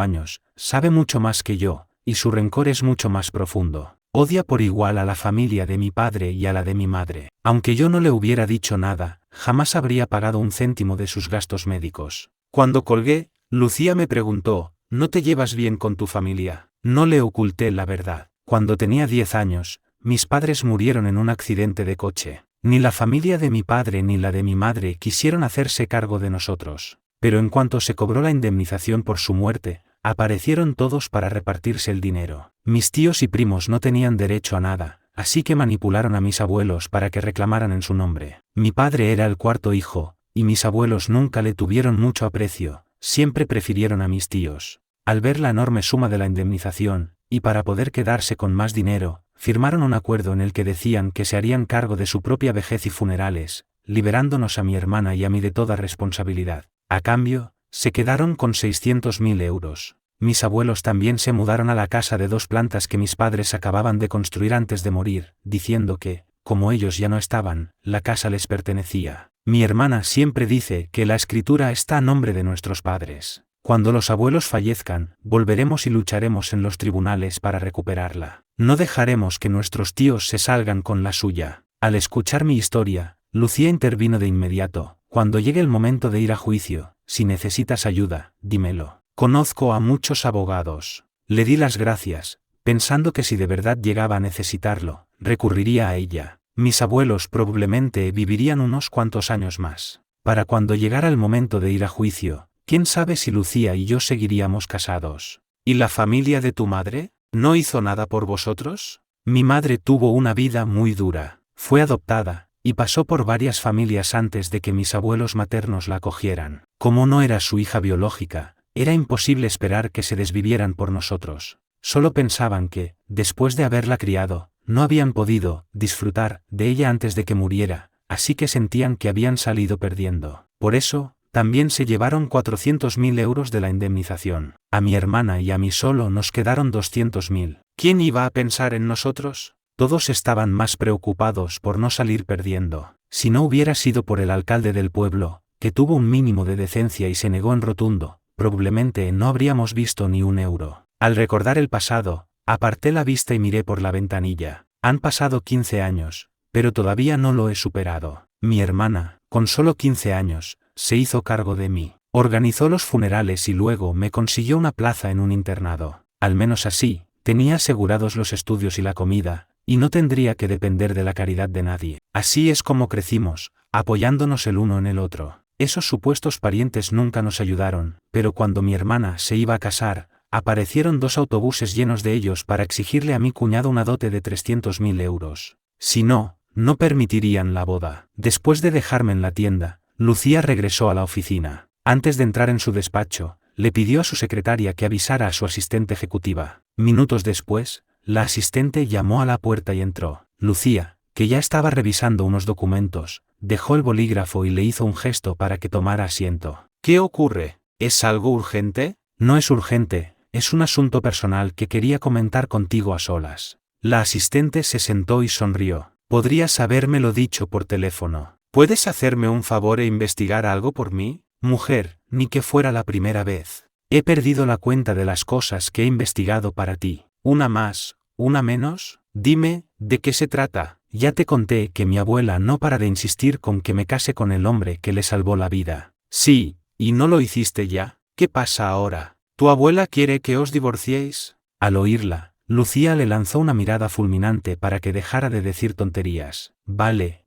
S1: años, sabe mucho más que yo, y su rencor es mucho más profundo. Odia por igual a la familia de mi padre y a la de mi madre. Aunque yo no le hubiera dicho nada, jamás habría pagado un céntimo de sus gastos médicos. Cuando colgué, Lucía me preguntó, ¿no te llevas bien con tu familia? No le oculté la verdad. Cuando tenía 10 años, mis padres murieron en un accidente de coche. Ni la familia de mi padre ni la de mi madre quisieron hacerse cargo de nosotros. Pero en cuanto se cobró la indemnización por su muerte, aparecieron todos para repartirse el dinero. Mis tíos y primos no tenían derecho a nada, así que manipularon a mis abuelos para que reclamaran en su nombre. Mi padre era el cuarto hijo, y mis abuelos nunca le tuvieron mucho aprecio, siempre prefirieron a mis tíos. Al ver la enorme suma de la indemnización, y para poder quedarse con más dinero, firmaron un acuerdo en el que decían que se harían cargo de su propia vejez y funerales, liberándonos a mi hermana y a mí de toda responsabilidad. A cambio, se quedaron con 600.000 euros. Mis abuelos también se mudaron a la casa de 2 plantas que mis padres acababan de construir antes de morir, diciendo que, como ellos ya no estaban, la casa les pertenecía. Mi hermana siempre dice que la escritura está a nombre de nuestros padres. Cuando los abuelos fallezcan, volveremos y lucharemos en los tribunales para recuperarla. No dejaremos que nuestros tíos se salgan con la suya. Al escuchar mi historia, Lucía intervino de inmediato. Cuando llegue el momento de ir a juicio, si necesitas ayuda, dímelo. Conozco a muchos abogados. Le di las gracias, pensando que si de verdad llegaba a necesitarlo, recurriría a ella. Mis abuelos probablemente vivirían unos cuantos años más. Para cuando llegara el momento de ir a juicio, quién sabe si Lucía y yo seguiríamos casados. ¿Y la familia de tu madre? ¿No hizo nada por vosotros? Mi madre tuvo una vida muy dura. Fue adoptada, y pasó por varias familias antes de que mis abuelos maternos la acogieran. Como no era su hija biológica, era imposible esperar que se desvivieran por nosotros. Solo pensaban que, después de haberla criado, no habían podido disfrutar de ella antes de que muriera, así que sentían que habían salido perdiendo. Por eso, también se llevaron 400.000 euros de la indemnización. A mi hermana y a mí solo nos quedaron 200.000. ¿Quién iba a pensar en nosotros? Todos estaban más preocupados por no salir perdiendo. Si no hubiera sido por el alcalde del pueblo, que tuvo un mínimo de decencia y se negó en rotundo, probablemente no habríamos visto ni un euro. Al recordar el pasado, aparté la vista y miré por la ventanilla. Han pasado 15 años, pero todavía no lo he superado. Mi hermana, con solo 15 años, se hizo cargo de mí. Organizó los funerales y luego me consiguió una plaza en un internado. Al menos así, tenía asegurados los estudios y la comida, y no tendría que depender de la caridad de nadie. Así es como crecimos, apoyándonos el uno en el otro. Esos supuestos parientes nunca nos ayudaron, pero cuando mi hermana se iba a casar, aparecieron 2 autobuses llenos de ellos para exigirle a mi cuñado una dote de 300.000 euros. Si no, no permitirían la boda. Después de dejarme en la tienda, Lucía regresó a la oficina. Antes de entrar en su despacho, le pidió a su secretaria que avisara a su asistente ejecutiva. Minutos después, la asistente llamó a la puerta y entró. Lucía, que ya estaba revisando unos documentos, dejó el bolígrafo y le hizo un gesto para que tomara asiento. ¿Qué ocurre? ¿Es algo urgente? No es urgente, es un asunto personal que quería comentar contigo a solas. La asistente se sentó y sonrió. Podrías habérmelo dicho por teléfono. ¿Puedes hacerme un favor e investigar algo por mí? Mujer, ni que fuera la primera vez. He perdido la cuenta de las cosas que he investigado para ti. ¿Una más, una menos? Dime, ¿de qué se trata? Ya te conté que mi abuela no para de insistir con que me case con el hombre que le salvó la vida. Sí, ¿y no lo hiciste ya? ¿Qué pasa ahora? ¿Tu abuela quiere que os divorciéis? Al oírla, Lucía le lanzó una mirada fulminante para que dejara de decir tonterías. Vale,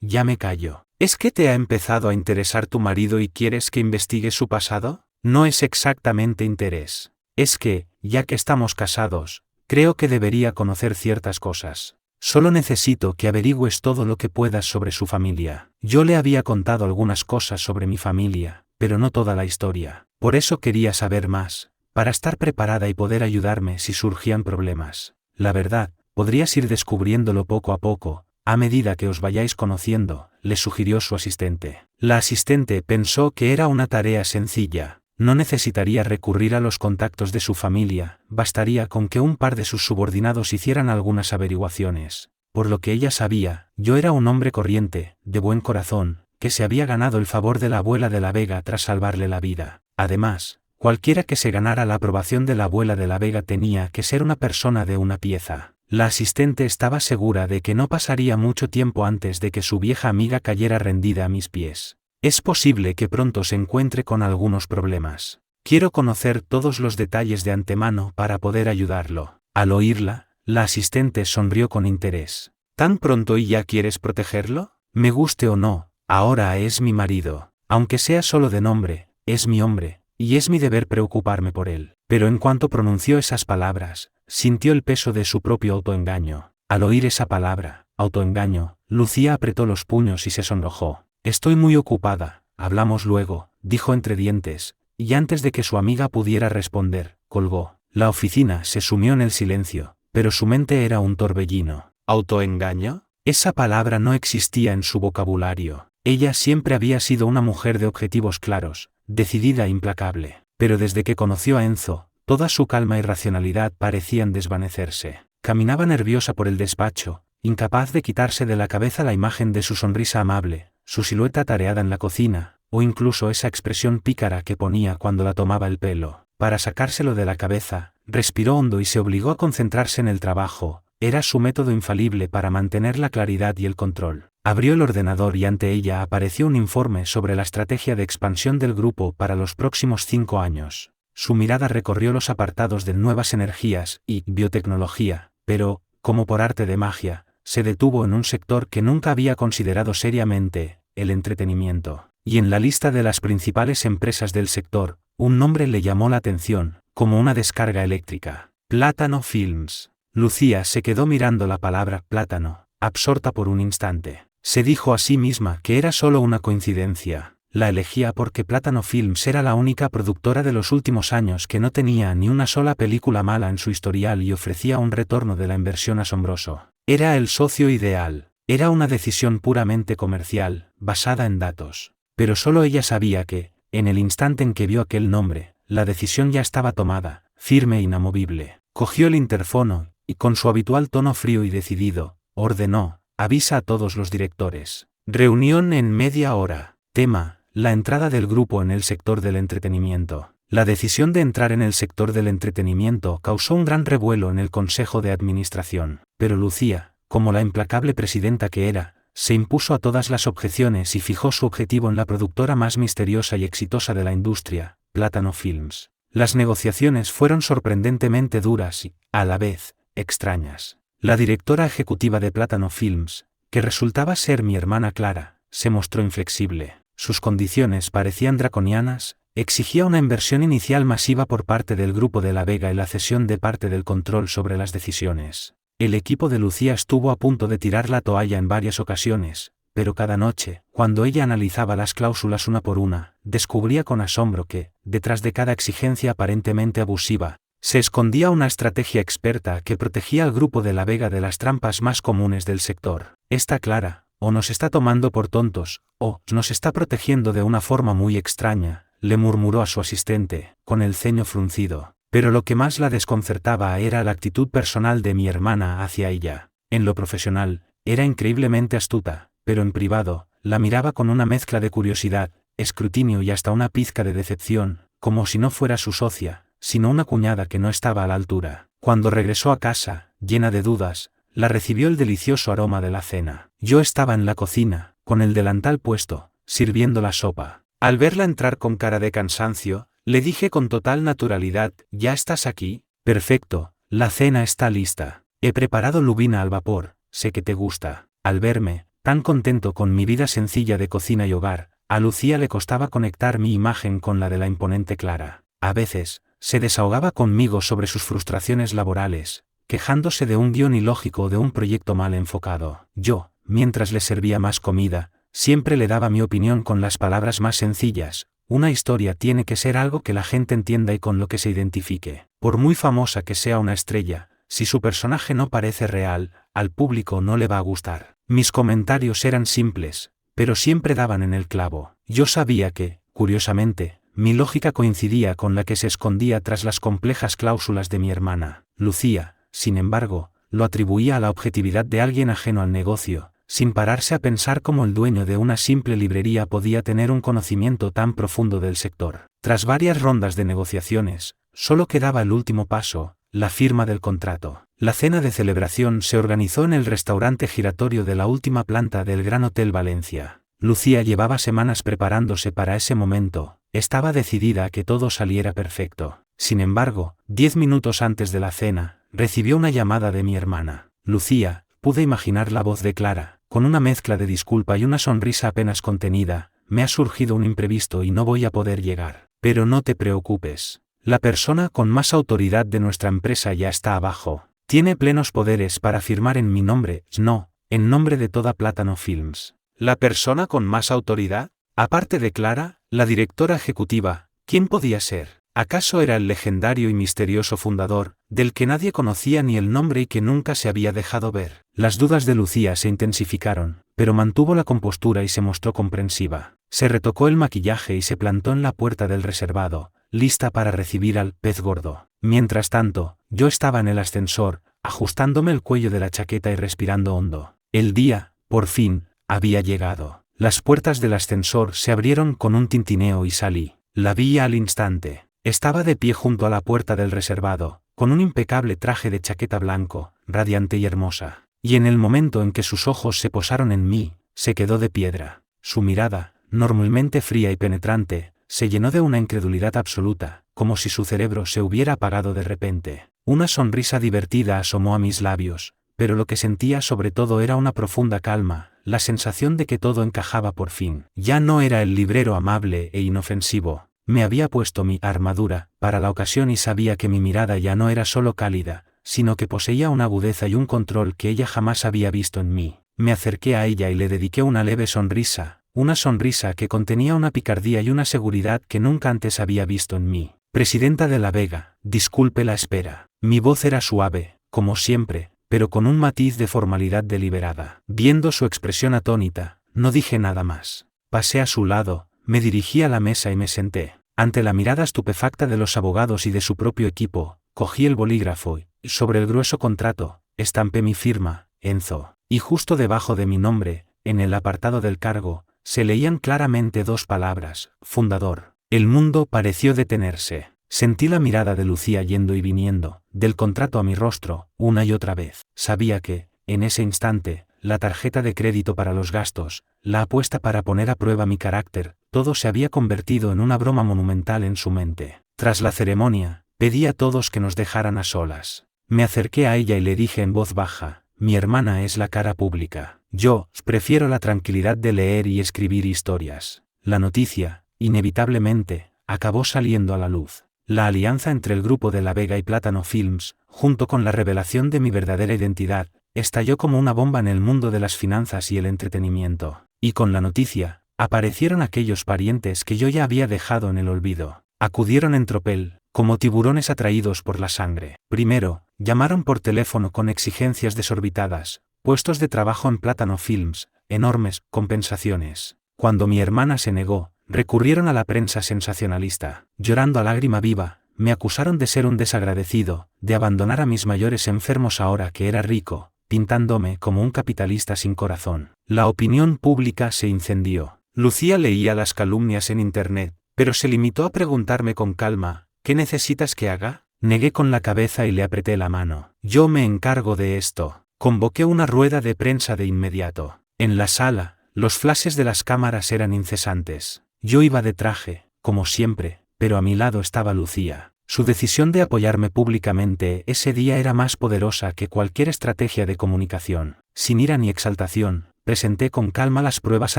S1: ya me callo. ¿Es que te ha empezado a interesar tu marido y quieres que investigue su pasado? No es exactamente interés. Es que, ya que estamos casados, creo que debería conocer ciertas cosas. Solo necesito que averigües todo lo que puedas sobre su familia. Yo le había contado algunas cosas sobre mi familia, pero no toda la historia. Por eso quería saber más, para estar preparada y poder ayudarme si surgían problemas. La verdad, podrías ir descubriéndolo poco a poco, a medida que os vayáis conociendo, le sugirió su asistente. La asistente pensó que era una tarea sencilla. No necesitaría recurrir a los contactos de su familia, bastaría con que un par de sus subordinados hicieran algunas averiguaciones. Por lo que ella sabía, yo era un hombre corriente, de buen corazón, que se había ganado el favor de la abuela de la Vega tras salvarle la vida. Además, Cualquiera que se ganara la aprobación de la abuela de la Vega tenía que ser una persona de una pieza. La asistente estaba segura de que no pasaría mucho tiempo antes de que su vieja amiga cayera rendida a mis pies. Es posible que pronto se encuentre con algunos problemas. Quiero conocer todos los detalles de antemano para poder ayudarlo. Al oírla, la asistente sonrió con interés. ¿Tan pronto y ya quieres protegerlo? Me guste o no, ahora es mi marido. Aunque sea solo de nombre, es mi hombre, y es mi deber preocuparme por él. Pero en cuanto pronunció esas palabras, sintió el peso de su propio autoengaño. Al oír esa palabra, autoengaño, Lucía apretó los puños y se sonrojó. Estoy muy ocupada, hablamos luego, dijo entre dientes, y antes de que su amiga pudiera responder, colgó. La oficina se sumió en el silencio, pero su mente era un torbellino. ¿Autoengaño? Esa palabra no existía en su vocabulario. Ella siempre había sido una mujer de objetivos claros, decidida e implacable. Pero desde que conoció a Enzo, toda su calma y racionalidad parecían desvanecerse. Caminaba nerviosa por el despacho, incapaz de quitarse de la cabeza la imagen de su sonrisa amable, su silueta tareada en la cocina, o incluso esa expresión pícara que ponía cuando la tomaba el pelo. Para sacárselo de la cabeza, respiró hondo y se obligó a concentrarse en el trabajo. Era su método infalible para mantener la claridad y el control. Abrió el ordenador y ante ella apareció un informe sobre la estrategia de expansión del grupo para los próximos 5 años. Su mirada recorrió los apartados de nuevas energías y biotecnología, pero, como por arte de magia, se detuvo en un sector que nunca había considerado seriamente, el entretenimiento. Y en la lista de las principales empresas del sector, un nombre le llamó la atención, como una descarga eléctrica. Plátano Films. Lucía se quedó mirando la palabra plátano, absorta por un instante. Se dijo a sí misma que era solo una coincidencia. La elegía porque Plátano Films era la única productora de los últimos años que no tenía ni una sola película mala en su historial y ofrecía un retorno de la inversión asombroso. Era el socio ideal. Era una decisión puramente comercial, basada en datos. Pero solo ella sabía que, en el instante en que vio aquel nombre, la decisión ya estaba tomada, firme e inamovible. Cogió el interfono, y con su habitual tono frío y decidido, ordenó: avisa a todos los directores. Reunión en media hora. Tema: la entrada del grupo en el sector del entretenimiento. La decisión de entrar en el sector del entretenimiento causó un gran revuelo en el Consejo de Administración, pero Lucía, como la implacable presidenta que era, se impuso a todas las objeciones y fijó su objetivo en la productora más misteriosa y exitosa de la industria, Plátano Films. Las negociaciones fueron sorprendentemente duras y, a la vez, extrañas. La directora ejecutiva de Plátano Films, que resultaba ser mi hermana Clara, se mostró inflexible. Sus condiciones parecían draconianas, exigía una inversión inicial masiva por parte del grupo de La Vega y la cesión de parte del control sobre las decisiones. El equipo de Lucía estuvo a punto de tirar la toalla en varias ocasiones, pero cada noche, cuando ella analizaba las cláusulas una por una, descubría con asombro que, detrás de cada exigencia aparentemente abusiva, se escondía una estrategia experta que protegía al grupo de La Vega de las trampas más comunes del sector. Está clara, o nos está tomando por tontos, o nos está protegiendo de una forma muy extraña, le murmuró a su asistente, con el ceño fruncido. Pero lo que más la desconcertaba era la actitud personal de mi hermana hacia ella. En lo profesional, era increíblemente astuta, pero en privado, la miraba con una mezcla de curiosidad, escrutinio y hasta una pizca de decepción, como si no fuera su socia, sino una cuñada que no estaba a la altura. Cuando regresó a casa, llena de dudas, la recibió el delicioso aroma de la cena. Yo estaba en la cocina, con el delantal puesto, sirviendo la sopa. Al verla entrar con cara de cansancio, le dije con total naturalidad: ¿ya estás aquí? Perfecto, la cena está lista. He preparado lubina al vapor, sé que te gusta. Al verme, tan contento con mi vida sencilla de cocina y hogar, a Lucía le costaba conectar mi imagen con la de la imponente Clara. A veces, se desahogaba conmigo sobre sus frustraciones laborales, quejándose de un guión ilógico o de un proyecto mal enfocado. Yo, mientras le servía más comida, siempre le daba mi opinión con las palabras más sencillas: una historia tiene que ser algo que la gente entienda y con lo que se identifique. Por muy famosa que sea una estrella, si su personaje no parece real, al público no le va a gustar. Mis comentarios eran simples, pero siempre daban en el clavo. Yo sabía que, curiosamente, mi lógica coincidía con la que se escondía tras las complejas cláusulas de mi hermana. Lucía, sin embargo, lo atribuía a la objetividad de alguien ajeno al negocio, sin pararse a pensar cómo el dueño de una simple librería podía tener un conocimiento tan profundo del sector. Tras varias rondas de negociaciones, solo quedaba el último paso, la firma del contrato. La cena de celebración se organizó en el restaurante giratorio de la última planta del Gran Hotel Valencia. Lucía llevaba semanas preparándose para ese momento, estaba decidida a que todo saliera perfecto. Sin embargo, 10 minutos antes de la cena, recibió una llamada de mi hermana. Lucía, pude imaginar la voz de Clara, con una mezcla de disculpa y una sonrisa apenas contenida, me ha surgido un imprevisto y no voy a poder llegar. Pero no te preocupes. La persona con más autoridad de nuestra empresa ya está abajo. Tiene plenos poderes para firmar en mi nombre, no, en nombre de toda Plátano Films. ¿La persona con más autoridad? Aparte de Clara, la directora ejecutiva, ¿quién podía ser? ¿Acaso era el legendario y misterioso fundador, del que nadie conocía ni el nombre y que nunca se había dejado ver? Las dudas de Lucía se intensificaron, pero mantuvo la compostura y se mostró comprensiva. Se retocó el maquillaje y se plantó en la puerta del reservado, lista para recibir al pez gordo. Mientras tanto, yo estaba en el ascensor, ajustándome el cuello de la chaqueta y respirando hondo. El día, por fin, había llegado. Las puertas del ascensor se abrieron con un tintineo y salí. La vi al instante. Estaba de pie junto a la puerta del reservado, con un impecable traje de chaqueta blanco, radiante y hermosa. Y en el momento en que sus ojos se posaron en mí, se quedó de piedra. Su mirada, normalmente fría y penetrante, se llenó de una incredulidad absoluta, como si su cerebro se hubiera apagado de repente. Una sonrisa divertida asomó a mis labios, pero lo que sentía sobre todo era una profunda calma, la sensación de que todo encajaba por fin. Ya no era el librero amable e inofensivo. Me había puesto mi armadura para la ocasión y sabía que mi mirada ya no era solo cálida, sino que poseía una agudeza y un control que ella jamás había visto en mí. Me acerqué a ella y le dediqué una leve sonrisa, una sonrisa que contenía una picardía y una seguridad que nunca antes había visto en mí. Presidenta de la Vega, disculpe la espera. Mi voz era suave, como siempre, pero con un matiz de formalidad deliberada. Viendo su expresión atónita, no dije nada más. Pasé a su lado, me dirigí a la mesa y me senté. Ante la mirada estupefacta de los abogados y de su propio equipo, cogí el bolígrafo y, sobre el grueso contrato, estampé mi firma, Enzo. Y justo debajo de mi nombre, en el apartado del cargo, se leían claramente dos palabras, fundador. El mundo pareció detenerse. Sentí la mirada de Lucía yendo y viniendo, del contrato a mi rostro, una y otra vez. Sabía que, en ese instante, la tarjeta de crédito para los gastos, la apuesta para poner a prueba mi carácter, todo se había convertido en una broma monumental en su mente. Tras la ceremonia, pedí a todos que nos dejaran a solas. Me acerqué a ella y le dije en voz baja, mi hermana es la cara pública. Yo prefiero la tranquilidad de leer y escribir historias. La noticia, inevitablemente, acabó saliendo a la luz. La alianza entre el grupo de La Vega y Plátano Films, junto con la revelación de mi verdadera identidad, estalló como una bomba en el mundo de las finanzas y el entretenimiento. Y con la noticia, aparecieron aquellos parientes que yo ya había dejado en el olvido. Acudieron en tropel, como tiburones atraídos por la sangre. Primero, llamaron por teléfono con exigencias desorbitadas, puestos de trabajo en Plátano Films, enormes compensaciones. Cuando mi hermana se negó, recurrieron a la prensa sensacionalista. Llorando a lágrima viva, me acusaron de ser un desagradecido, de abandonar a mis mayores enfermos ahora que era rico, pintándome como un capitalista sin corazón. La opinión pública se incendió. Lucía leía las calumnias en internet, pero se limitó a preguntarme con calma, ¿qué necesitas que haga? Negué con la cabeza y le apreté la mano. Yo me encargo de esto. Convoqué una rueda de prensa de inmediato. En la sala, los flashes de las cámaras eran incesantes. Yo iba de traje, como siempre, pero a mi lado estaba Lucía. Su decisión de apoyarme públicamente ese día era más poderosa que cualquier estrategia de comunicación. Sin ira ni exaltación, presenté con calma las pruebas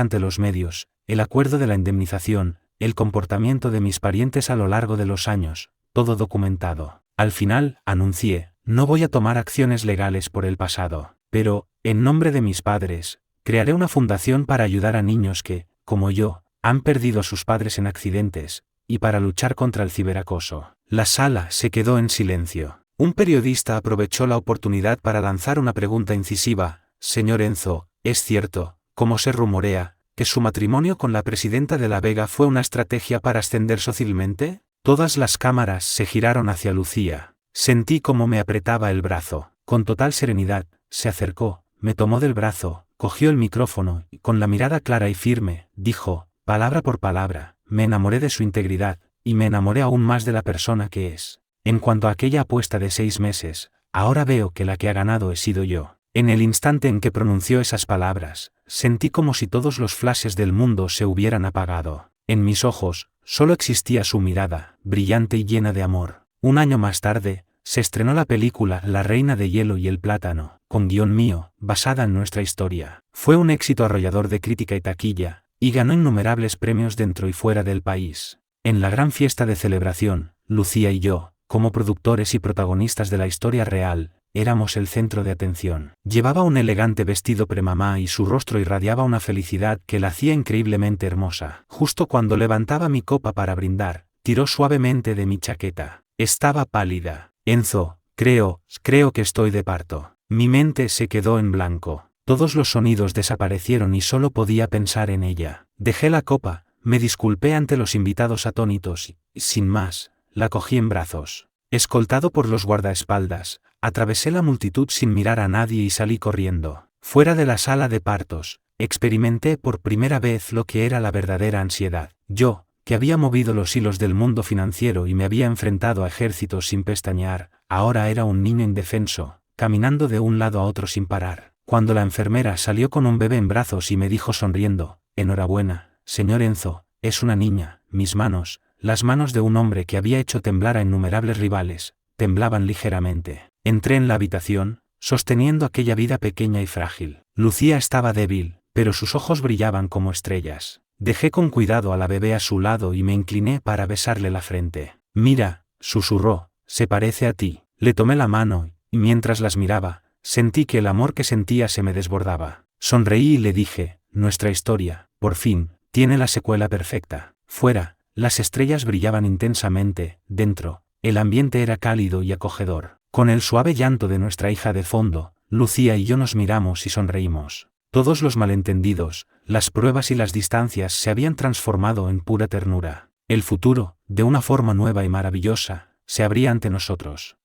S1: ante los medios, el acuerdo de la indemnización, el comportamiento de mis parientes a lo largo de los años, todo documentado. Al final, anuncié, no voy a tomar acciones legales por el pasado, pero, en nombre de mis padres, crearé una fundación para ayudar a niños que, como yo, han perdido a sus padres en accidentes, y para luchar contra el ciberacoso. La sala se quedó en silencio. Un periodista aprovechó la oportunidad para lanzar una pregunta incisiva. Señor Enzo, ¿es cierto, como se rumorea, que su matrimonio con la presidenta de La Vega fue una estrategia para ascender socialmente? Todas las cámaras se giraron hacia Lucía. Sentí como me apretaba el brazo. Con total serenidad, se acercó, me tomó del brazo, cogió el micrófono y, con la mirada clara y firme, dijo, palabra por palabra, me enamoré de su integridad, y me enamoré aún más de la persona que es. En cuanto a aquella apuesta de 6 meses, ahora veo que la que ha ganado he sido yo. En el instante en que pronunció esas palabras, sentí como si todos los flashes del mundo se hubieran apagado. En mis ojos, solo existía su mirada, brillante y llena de amor. Un año más tarde, se estrenó la película La Reina de Hielo y el Plátano, con guión mío, basada en nuestra historia. Fue un éxito arrollador de crítica y taquilla, y ganó innumerables premios dentro y fuera del país. En la gran fiesta de celebración, Lucía y yo, como productores y protagonistas de la historia real, éramos el centro de atención. Llevaba un elegante vestido premamá y su rostro irradiaba una felicidad que la hacía increíblemente hermosa. Justo cuando levantaba mi copa para brindar, tiró suavemente de mi chaqueta. Estaba pálida. Enzo, creo que estoy de parto. Mi mente se quedó en blanco. Todos los sonidos desaparecieron y solo podía pensar en ella. Dejé la copa, me disculpé ante los invitados atónitos y, sin más, la cogí en brazos. Escoltado por los guardaespaldas, atravesé la multitud sin mirar a nadie y salí corriendo. Fuera de la sala de partos, experimenté por primera vez lo que era la verdadera ansiedad. Yo, que había movido los hilos del mundo financiero y me había enfrentado a ejércitos sin pestañear, ahora era un niño indefenso, caminando de un lado a otro sin parar. Cuando la enfermera salió con un bebé en brazos y me dijo sonriendo, enhorabuena, señor Enzo, es una niña, mis manos, las manos de un hombre que había hecho temblar a innumerables rivales, temblaban ligeramente. Entré en la habitación, sosteniendo aquella vida pequeña y frágil. Lucía estaba débil, pero sus ojos brillaban como estrellas. Dejé con cuidado a la bebé a su lado y me incliné para besarle la frente. Mira, susurró, se parece a ti. Le tomé la mano, y mientras las miraba, sentí que el amor que sentía se me desbordaba. Sonreí y le dije, nuestra historia, por fin, tiene la secuela perfecta. Fuera, las estrellas brillaban intensamente, dentro, el ambiente era cálido y acogedor. Con el suave llanto de nuestra hija de fondo, Lucía y yo nos miramos y sonreímos. Todos los malentendidos, las pruebas y las distancias se habían transformado en pura ternura. El futuro, de una forma nueva y maravillosa, se abría ante nosotros.